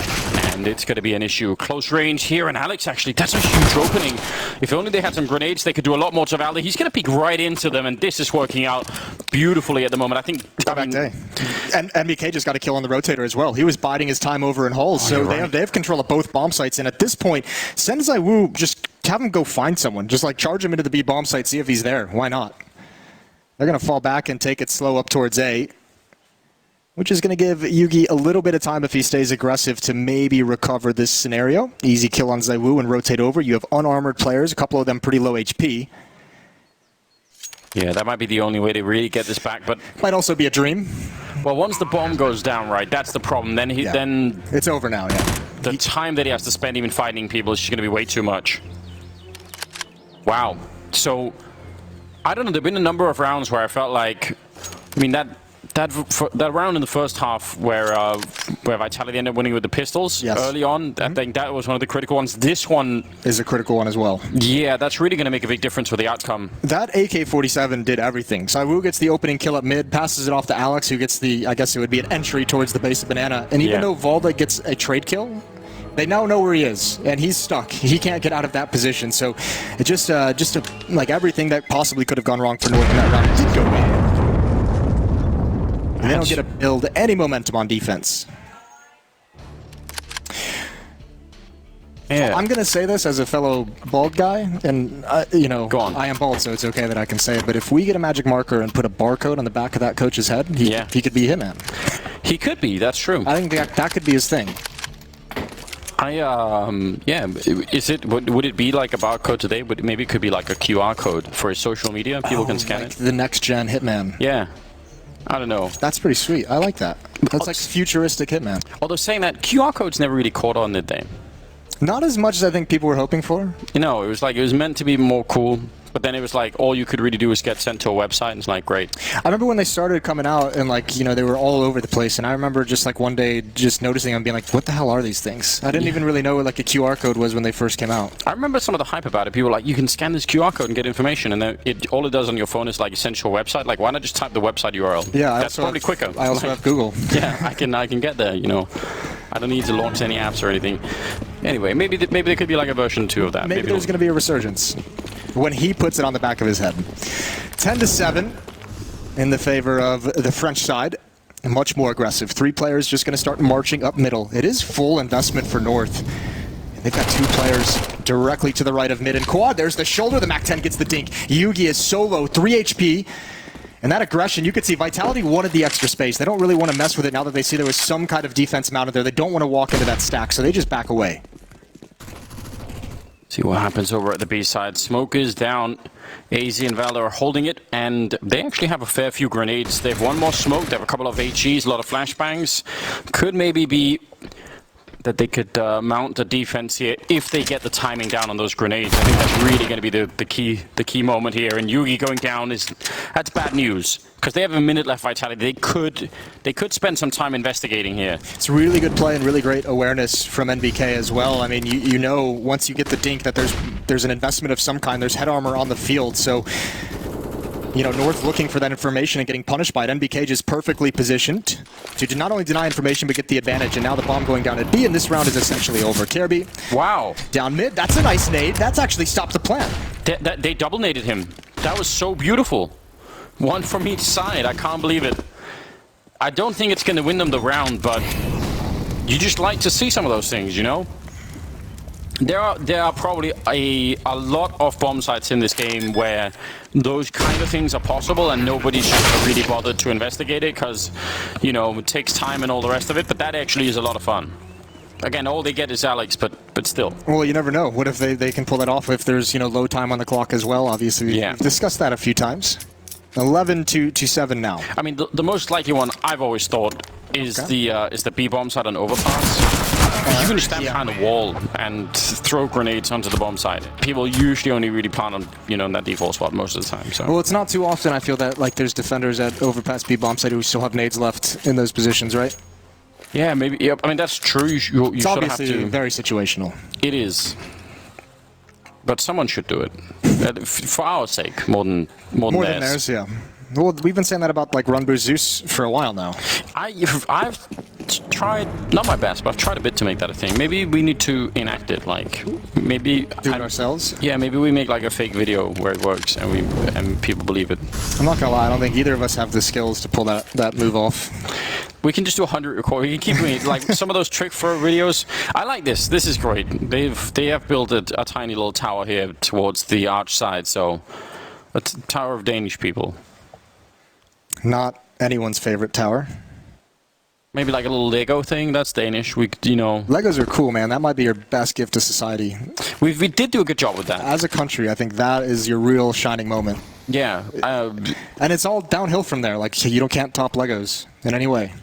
and it's going to be an issue. Close range here, and Alex actually, that's a huge opening. If only they had some grenades, they could do a lot more to Valde. He's going to peek right into them, and this is working out beautifully at the moment. I think... And MBK just got a kill on the rotator as well. He was biding his time over in halls, so they have control of both bomb sites, and at this point, send ZywOo, just have him go find someone. Just like charge him into the B bomb site, see if he's there. Why not? They're going to fall back and take it slow up towards A, which is going to give Yugi a little bit of time if he stays aggressive to maybe recover this scenario. Easy kill on ZywOo and rotate over. You have unarmored players, a couple of them pretty low HP. Yeah, that might be the only way to really get this back, but... Might also be a dream. Well, once the bomb goes down, right, that's the problem. Then then it's over now, yeah. The time that he has to spend even fighting people is just going to be way too much. Wow. So, I don't know, there have been a number of rounds where I felt like... I mean, that round in the first half where Vitality ended up winning with the pistols early on, I think that was one of the critical ones. This one is a critical one as well. Yeah, that's really going to make a big difference for the outcome. That AK-47 did everything. ZywOo gets the opening kill up mid, passes it off to Alex, who gets the, I guess it would be an entry towards the base of Banana. And even though Valde gets a trade kill, they now know where he is, and he's stuck. He can't get out of that position. So it just like everything that possibly could have gone wrong for North in that round did go in. And they don't get to build any momentum on defense. Yeah. I'm going to say this as a fellow bald guy, and, you know, I am bald, so it's okay that I can say it, but if we get a magic marker and put a barcode on the back of that coach's head, he could be Hitman. He could be, that's true. I think that could be his thing. Yeah, would it be like a barcode today? Maybe it could be like a QR code for his social media, people can scan it. The next gen Hitman. Yeah. I don't know. That's pretty sweet. I like that. That's like futuristic Hitman. Although saying that, QR codes never really caught on, did they? Not as much as I think people were hoping for. You know, it was meant to be more cool, but then it was like all you could really do was get sent to a website, and it's like, great. I remember when they started coming out, and like, you know, they were all over the place, and I remember just like one day just noticing them being like, what the hell are these things? I didn't even really know what like a QR code was when they first came out. I remember some of the hype about it. People were like, you can scan this QR code and get information, and then all it does on your phone is like essential website. Like, why not just type the website URL? Yeah, that's probably quicker. I also have Google. Yeah, I can get there, you know. I don't need to launch any apps or anything. Anyway, maybe there could be like a version 2 of that. Maybe there's going to be a resurgence when he puts it on the back of his head. 10-7 in the favor of the French side. Much more aggressive. 3 players just going to start marching up middle. It is full investment for North. They've got 2 players directly to the right of mid and quad. There's the shoulder. The MAC-10 gets the dink. Yugi is solo, 3 HP. And that aggression, you could see Vitality wanted the extra space. They don't really want to mess with it now that they see there was some kind of defense mounted there. They don't want to walk into that stack, so they just back away. See what happens over at the B side. Smoke is down. AZ and Valor are holding it, and they actually have a fair few grenades. They have one more smoke. They have a couple of HEs, a lot of flashbangs. Could maybe be that they could mount the defense here if they get the timing down on those grenades. I think that's really going to be the key moment here. And Yugi going down that's bad news because they have a minute left. Vitality. They could spend some time investigating here. It's really good play and really great awareness from NBK as well. I mean, you know once you get the dink that there's an investment of some kind. There's head armor on the field, so. You know, North looking for that information and getting punished by it. NBK just perfectly positioned to not only deny information, but get the advantage. And now the bomb going down at B, and this round is essentially over. KRB. Wow. Down mid. That's a nice nade. That's actually stopped the plan. They double naded him. That was so beautiful. One from each side. I can't believe it. I don't think it's going to win them the round, but you just like to see some of those things, you know? There are probably a lot of bomb sites in this game where those kind of things are possible and nobody's really bothered to investigate it because, you know, it takes time and all the rest of it, but that actually is a lot of fun. Again, all they get is Alex, but still. Well, you never know. What if they can pull that off if there's, you know, low time on the clock as well? Obviously, we've discussed that a few times. 11 to 7 now. I mean, the most likely one I've always thought is the B bomb side on overpass. You can just stand behind a wall and throw grenades onto the bomb side. People usually only really plant on, you know, in that default spot most of the time. So. Well, it's not too often I feel that like there's defenders at overpass B bomb side who still have nades left in those positions, right? Yeah, maybe. Yep. I mean, that's true. You it's should obviously have to. Very situational. It is. But someone should do it for our sake, more than theirs. Yeah. Well, we've been saying that about like Run Boost Zeus for a while now. I've tried, not my best, but I've tried a bit to make that a thing. Maybe we need to enact it, like maybe do it ourselves. Yeah, maybe we make like a fake video where it works and people believe it. I'm not gonna lie, I don't think either of us have the skills to pull that move off. We can just do 100 record. We can keep doing it. Like some of those trick throw videos. I like this. This is great. They have built a tiny little tower here towards the arch side. So a tower of Danish people. Not anyone's favorite tower. Maybe like a little Lego thing. That's Danish. We, you know. Legos are cool, man. That might be your best gift to society. We did do a good job with that. As a country, I think that is your real shining moment. Yeah. And it's all downhill from there. Like you can't top Legos in any way.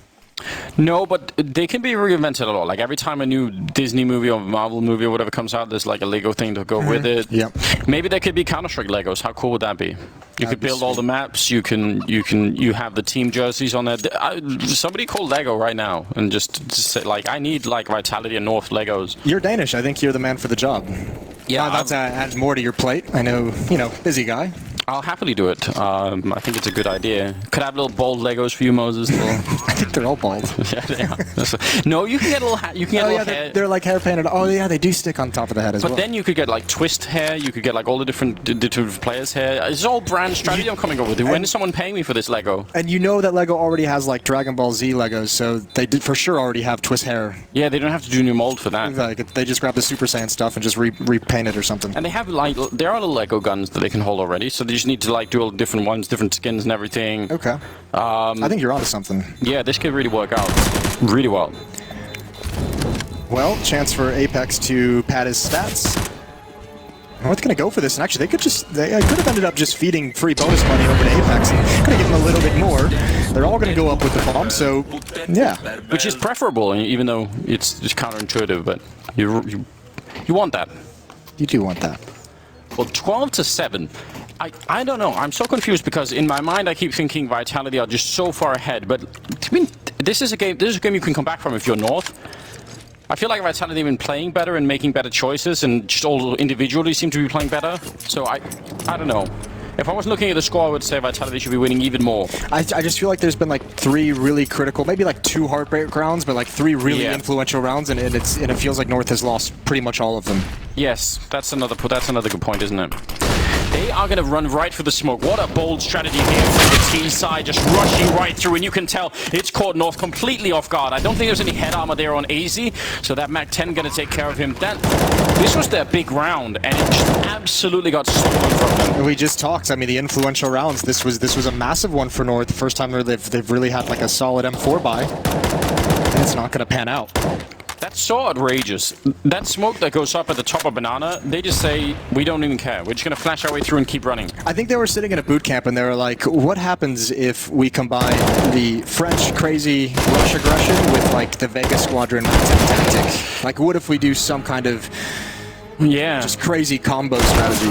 No, but they can be reinvented a lot. Like every time a new Disney movie or Marvel movie or whatever comes out, there's like a Lego thing to go with it. Yep. Maybe there could be Counter-Strike Legos. How cool would that be? You could build all the maps. You have the team jerseys on there. Somebody call Lego right now and just say like, I need like Vitality and North Legos. You're Danish. I think you're the man for the job. Yeah, that's adds more to your plate. I know, busy guy. I'll happily do it. I think it's a good idea. Could I have little bald Legos for you, Moses? I think they're all bald. Yeah, they are. No, you can get a little. You can get a little hair. They're like hair painted. Oh yeah, they do stick on top of the head as well. But then you could get like twist hair. You could get like all the different players' hair. It's all brand strategy I'm coming up with. When is someone paying me for this Lego? And you know that Lego already has like Dragon Ball Z Legos, so they did for sure already have twist hair. Yeah, they don't have to do new mold for that. Like they just grab the Super Saiyan stuff and just repaint it or something. And they have like there are little Lego guns that they can hold already, so they just need to like do all different ones, different skins and everything. Okay. I think you're onto something. Yeah, this could really work out really well. Well, chance for Apex to pad his stats. North going to go for this, and actually they could have ended up just feeding free bonus money over to Apex and could have given a little bit more. They're all going to go up with the bomb, so yeah. Which is preferable, even though it's just counterintuitive, but you want that. You do want that. Well, 12 to 7. I don't know. I'm so confused because in my mind I keep thinking Vitality are just so far ahead. But I mean, this is a game you can come back from if you're North. I feel like Vitality have been playing better and making better choices, and just all individually seem to be playing better. So I don't know. If I was looking at the score, I would say Vitality should be winning even more. I just feel like there's been like 3 really critical, maybe like 2 heartbreak rounds, but like 3 really influential rounds, and it feels like North has lost pretty much all of them. Yes, that's another good point, isn't it? They are going to run right for the smoke. What a bold strategy here from the T side, just rushing right through, and you can tell it's caught North completely off guard. I don't think there's any head armor there on AZ, so that MAC-10 going to take care of him. This was their big round, and it just absolutely got stolen from them. We just talked. I mean, the influential rounds. This was a massive one for North. The first time they've really had like a solid M4 buy, and it's not going to pan out. That's so outrageous. That smoke that goes up at the top of Banana, they just say, we don't even care. We're just going to flash our way through and keep running. I think they were sitting in a boot camp and they were like, what happens if we combine the French crazy rush aggression with like the Vegas Squadron tactic? Like, what if we do some kind of just crazy combo strategy?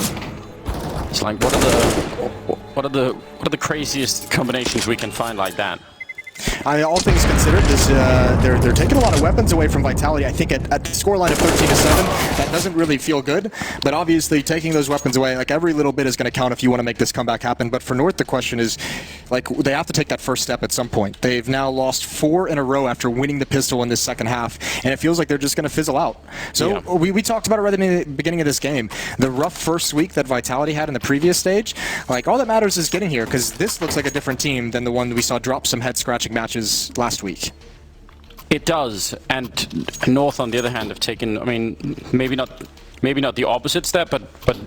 It's like, what are the craziest combinations we can find like that? I mean, all things considered, they're taking a lot of weapons away from Vitality. I think at the scoreline of 13-7, that doesn't really feel good. But obviously, taking those weapons away, like every little bit is going to count if you want to make this comeback happen. But for North, the question is, like, they have to take that first step at some point. They've now lost 4 in a row after winning the pistol in this second half, and it feels like they're just going to fizzle out. So we talked about it right in the beginning of this game. The rough first week that Vitality had in the previous stage, like, all that matters is getting here, because this looks like a different team than the one we saw drop some head-scratching matches last week. It does, and North, on the other hand, have taken, I mean, maybe not the opposite step, but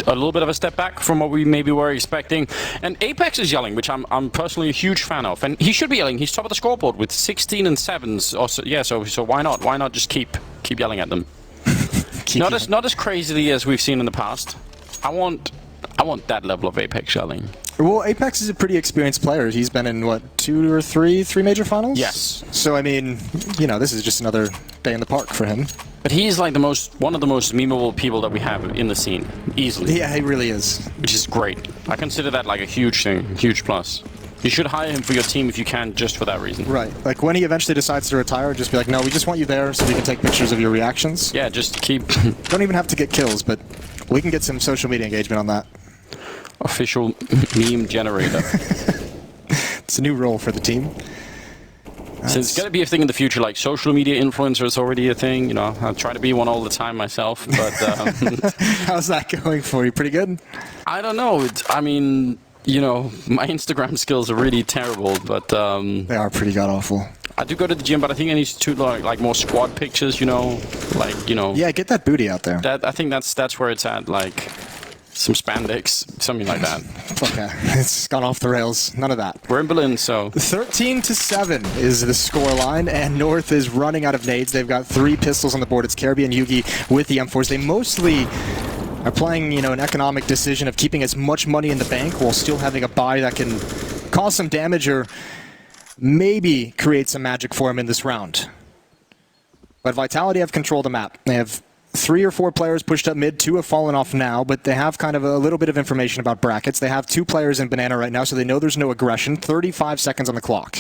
a little bit of a step back from what we maybe were expecting. And Apex is yelling, which I'm personally a huge fan of, and he should be yelling. He's top of the scoreboard with 16 and 7s. Also, yeah, so why not? Why not just keep yelling at them? Not as crazily as we've seen in the past. I want that level of Apex yelling. Well, Apex is a pretty experienced player. He's been in, what, 2 or 3 major finals? Yes. So, I mean, you know, this is just another day in the park for him. But he's like one of the most memeable people that we have in the scene, easily. Yeah, he really is. Which is great. I consider that like a huge thing, huge plus. You should hire him for your team if you can, just for that reason. Right. Like, when he eventually decides to retire, just be like, no, we just want you there so we can take pictures of your reactions. Yeah, just keep... Don't even have to get kills, but we can get some social media engagement on that. Official meme generator. It's a new role for the team. So it's going to be a thing in the future, like social media influencer is already a thing. You know, I try to be one all the time myself, but... How's that going for you? Pretty good? I don't know. I mean, you know, my Instagram skills are really terrible, but... They are pretty god-awful. I do go to the gym, but I think I need to do like more squad pictures, you know, like, you know... Yeah, get that booty out there. I think that's where it's at, like... Some spandex, something like that. Okay, it's gone off the rails. None of that. We're in Berlin, so... 13-7 is the score line, and North is running out of nades. They've got 3 pistols on the board. It's Caribbean and Yugi with the M4s. They mostly are playing, you know, an economic decision of keeping as much money in the bank while still having a buy that can cause some damage or maybe create some magic for him in this round. But Vitality have controlled the map. They have 3 or 4 players pushed up mid, 2 have fallen off now, but they have kind of a little bit of information about brackets. They have 2 players in Banana right now, so they know there's no aggression. 35 seconds on the clock.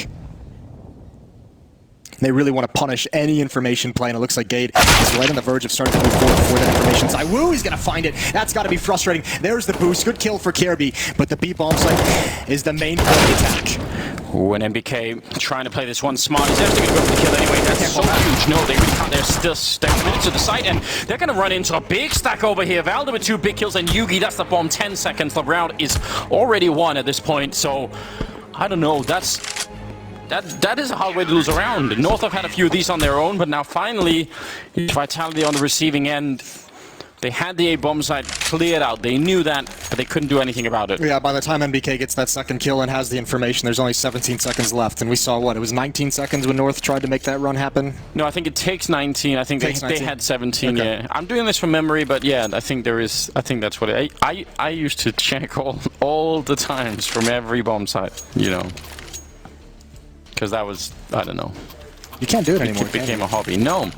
They really want to punish any information play, and it looks like Gade is right on the verge of starting to move forward before that information side. Woo, he's going to find it. That's got to be frustrating. There's the boost. Good kill for Kirby, but the B-bomb site is the main part of the attack. Ooh, and MBK trying to play this one smart. He's actually going to go for the kill anyway. That's so huge. No, they really can't. They're still committed to the site, and they're going to run into a big stack over here. Valda with 2 big kills, and Yugi, that's the bomb. 10 seconds. The round is already won at this point, so I don't know. That is a hard way to lose a round. North have had a few of these on their own, but now finally, Vitality on the receiving end. They had the A-bomb site cleared out. They knew that, but they couldn't do anything about it. Yeah, by the time MBK gets that second kill and has the information, there's only 17 seconds left. And we saw, what, it was 19 seconds when North tried to make that run happen? No, I think it takes 19. I think they had 17, okay. Yeah. I'm doing this from memory, but yeah, I think that's what I used to check all the times from every bomb site, you know. Because that was, I don't know. You can't do it anymore. It became a hobby. No.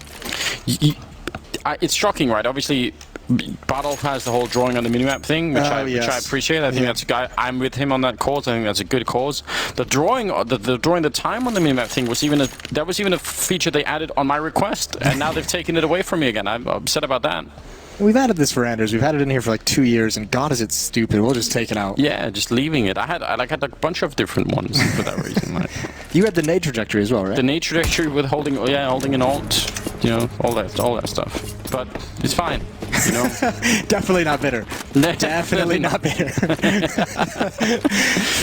It's shocking, right? Obviously, Badolf has the whole drawing on the minimap thing, which I appreciate. I think that's a guy. I'm with him on that cause. I think that's a good cause. The drawing the time on the minimap thing was even a feature they added on my request, and now they've taken it away from me again. I'm upset about that. We've added this for Anders. We've had it in here for like 2 years, and God, is it stupid. We'll just take it out. Yeah, just leaving it. I had a bunch of different ones for that reason. Like. You had the nade trajectory as well, right? The nade trajectory with holding an alt, you know, all that stuff. But it's fine. you know? Definitely not bitter. Definitely not bitter.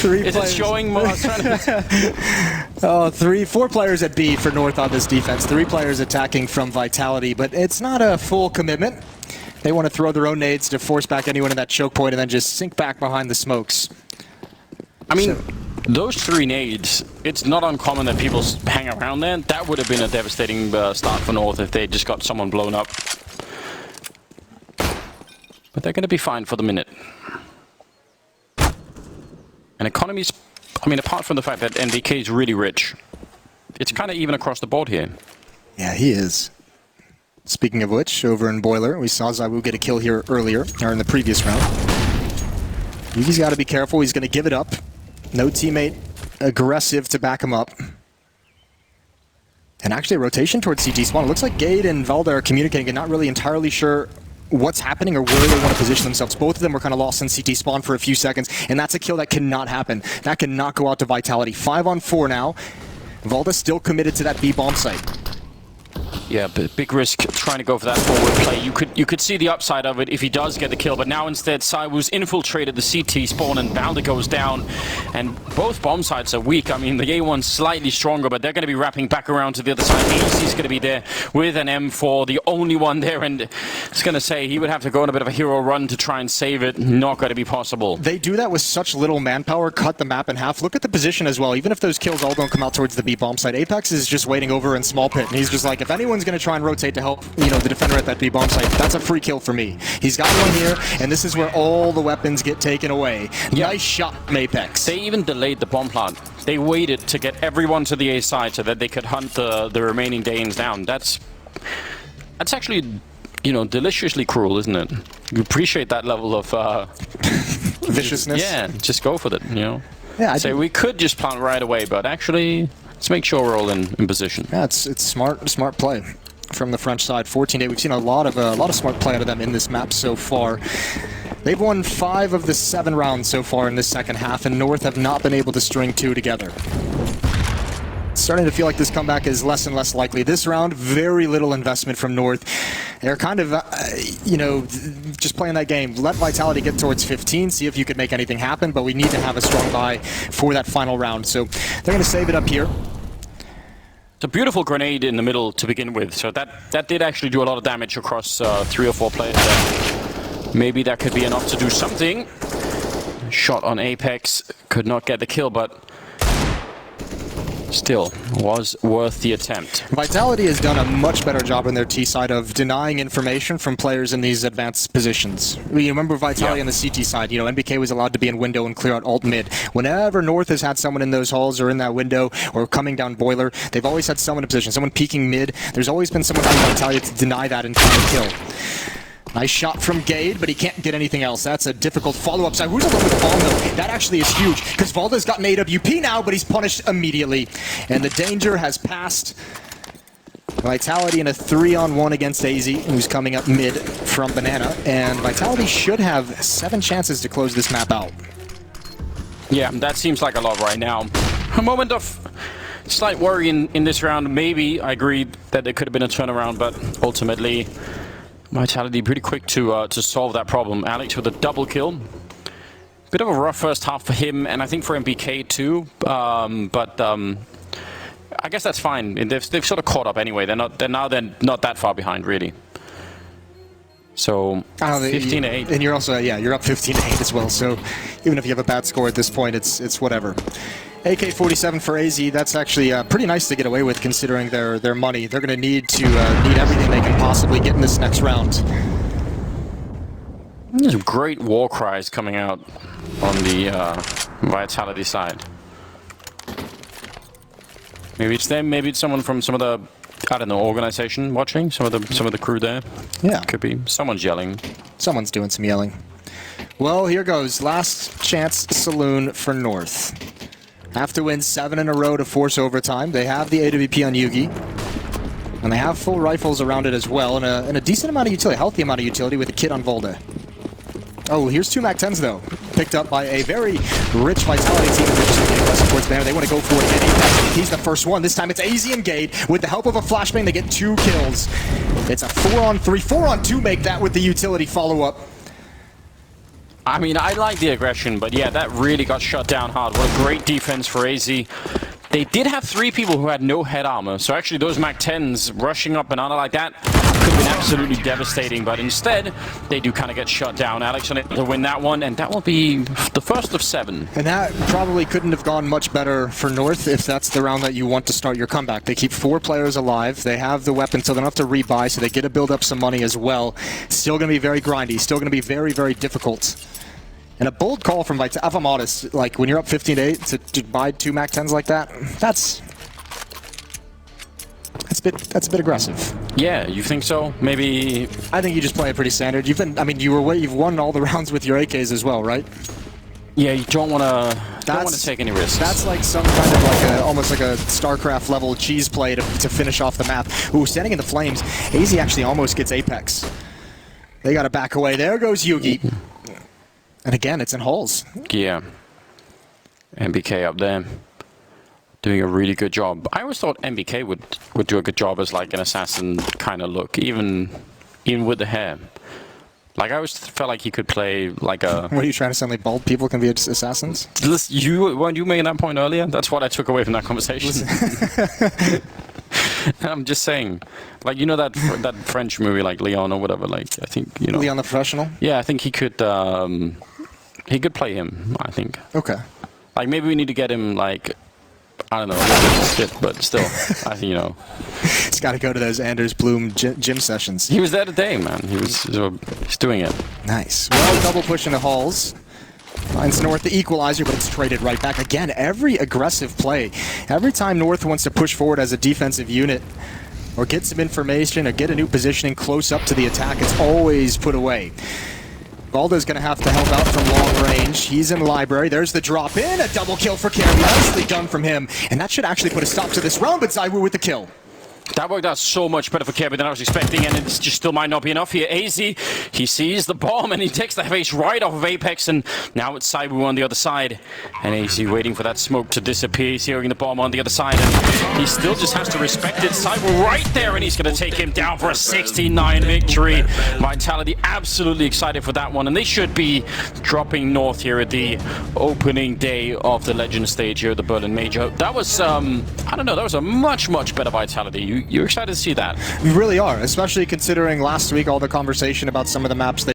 Is it showing more? Oh, 4 players at B for North on this defense. 3 players attacking from Vitality, but it's not a full commitment. They want to throw their own nades to force back anyone in that choke point and then just sink back behind the smokes. I mean, those 3 nades, it's not uncommon that people hang around there. That would have been a devastating start for North if they just got someone blown up. But they're going to be fine for the minute. And economies, I mean, apart from the fact that NBK is really rich, it's kind of even across the board here. Yeah, he is. Speaking of which, over in Boiler, we saw Zawu get a kill here earlier, or in the previous round. Yugi's got to be careful. He's going to give it up. No teammate aggressive to back him up. And actually a rotation towards CT spawn. It looks like Gade and Valda are communicating and not really entirely sure what's happening or where they want to position themselves. Both of them were kind of lost in CT spawn for a few seconds, and that's a kill that cannot happen. That cannot go out to Vitality. 5 on 4 now. Valda still committed to that B bomb site. Yeah, but big risk trying to go for that forward play. You could see the upside of it if he does get the kill, but now instead Saiwu's infiltrated the CT spawn and Balder goes down, and both bomb sites are weak. I mean, the A1's slightly stronger, but they're going to be wrapping back around to the other side. AZ's going to be there with an M4, the only one there, and it's going to say he would have to go on a bit of a hero run to try and save it. Not going to be possible. They do that with such little manpower, cut the map in half. Look at the position as well. Even if those kills all don't come out towards the B bomb site, Apex is just waiting over in small pit, and he's just like, if anyone's going to try and rotate to help, you know, the defender at that B bomb site, that's a free kill for me. He's got one here, and this is where all the weapons get taken away. Yeah. Nice shot from Apex. They even delayed the bomb plant. They waited to get everyone to the A side so that they could hunt the remaining Danes down. That's actually, you know, deliciously cruel, isn't it? You appreciate that level of viciousness. Yeah, just go for it, you know. Yeah, so we could just plant right away, but actually, let's make sure we're all in position. Yeah, it's smart play from the French side. 14-8. We've seen a lot of smart play out of them in this map so far. They've won 5 of the 7 rounds so far in this second half, and North have not been able to string 2 together. It's starting to feel like this comeback is less and less likely. This round, very little investment from North. They're kind of, you know, just playing that game. Let Vitality get towards 15, see if you could make anything happen, but we need to have a strong buy for that final round. So they're going to save it up here. It's a beautiful grenade in the middle to begin with, so that did actually do a lot of damage across 3 or 4 players there. Maybe that could be enough to do something. Shot on Apex, could not get the kill, but still was worth the attempt. Vitality has done a much better job on their T side of denying information from players in these advanced positions. You remember Vitality on the CT side, you know, NBK was allowed to be in window and clear out alt mid. Whenever North has had someone in those halls or in that window or coming down boiler, they've always had someone in position, someone peeking mid. There's always been someone from Vitality to deny that and try to kill. Nice shot from Gade, but he can't get anything else. That's a difficult follow-up side. Who's alone with the bomb, though? That actually is huge, because Valda's got an AWP now, but he's punished immediately. And the danger has passed. Vitality in a 3-on-1 against AZ, who's coming up mid from Banana. And Vitality should have 7 chances to close this map out. Yeah, that seems like a lot right now. A moment of slight worry in this round. Maybe, I agree that there could have been a turnaround, but ultimately Vitality pretty quick to solve that problem. Alex with a double kill. Bit of a rough first half for him, and I think for MBK too. But I guess that's fine. They've sort of caught up anyway. They're not that far behind really. So 15-8, and you're also you're up 15-8 as well. So even if you have a bad score at this point, it's whatever. AK-47 for AZ, that's actually pretty nice to get away with considering their money. They're going to need everything they can possibly get in this next round. There's some great war cries coming out on the Vitality side. Maybe it's them, maybe it's someone from some of the, I don't know, organization watching, some of the crew there. Yeah. Could be. Someone's yelling. Someone's doing some yelling. Well, here goes. Last chance saloon for North. Have to win 7 in a row to force overtime. They have the AWP on Yugi. And they have full rifles around it as well, and a decent amount of utility, healthy amount of utility with a kit on Volda. Oh, here's 2 MAC-10s though, picked up by a very rich Vitality team. They're just getting aggressive towards Banner. They want to go for it again. He's the first one. This time it's AZ and Gade. With the help of a flashbang, they get 2 kills. It's a 4-on-3, 4-on-2 make that with the utility follow-up. I mean, I like the aggression, but yeah, that really got shut down hard. What a great defense for AZ. They did have 3 people who had no head armor, so actually those MAC-10s rushing up Banana like that could have been absolutely devastating, but instead, they do kind of get shut down. Alex unable to win that one, and that will be the first of 7. And that probably couldn't have gone much better for North if that's the round that you want to start your comeback. They keep 4 players alive, they have the weapon, so they don't have to rebuy, so they get to build up some money as well. Still going to be very grindy, still going to be very, very difficult. And a bold call from Vital. If I'm honest, like when you're up 15-8 to buy 2 MAC-10s like that, that's a bit aggressive. Yeah, you think so? Maybe. I think you just play it pretty standard. You've won all the rounds with your AKs as well, right? Yeah, you don't want to take any risks. That's like some kind of like almost like a StarCraft level cheese play to finish off the map. Ooh, standing in the flames. AZ actually almost gets Apex. They got to back away. There goes Yugi. And again, it's in halls. Yeah. MBK up there. Doing a really good job. I always thought MBK would do a good job as like an assassin kind of look, even with the hair. Like I always felt like he could play like a... What are you trying to say? Like bald people can be assassins? Weren't you making that point earlier? That's what I took away from that conversation. I'm just saying, like, you know that French movie, like Leon or whatever. Like, I think Leon the Professional. Yeah, I think he could play him. I think. Okay. Like maybe we need to get him like, I don't know, a little bit stiff, but still, I think He's got to go to those Anders Bloom gym sessions. He was there today, man. He's doing it. Nice. Well, double push into halls. Finds North the equalizer, but it's traded right back. Again, every aggressive play. Every time North wants to push forward as a defensive unit or get some information or get a new positioning close up to the attack, it's always put away. Valdo's going to have to help out from long range. He's in library. There's the drop in. A double kill for Carey. Nicely done from him. And that should actually put a stop to this round, but Zywoo with the kill. That worked out so much better for Kirby than I was expecting, and it just still might not be enough here. AZ, he sees the bomb, and he takes the face right off of Apex, and now it's Zywoo on the other side. And AZ waiting for that smoke to disappear. He's hearing the bomb on the other side, and he still just has to respect it. Zywoo right there, and he's going to take him down for a 69 victory. Vitality absolutely excited for that one, and they should be dropping North here at the opening day of the Legend stage here at the Berlin Major. That was, I don't know, that was a much, much better Vitality. You're excited to see that. We really are, especially considering last week all the conversation about some of the maps that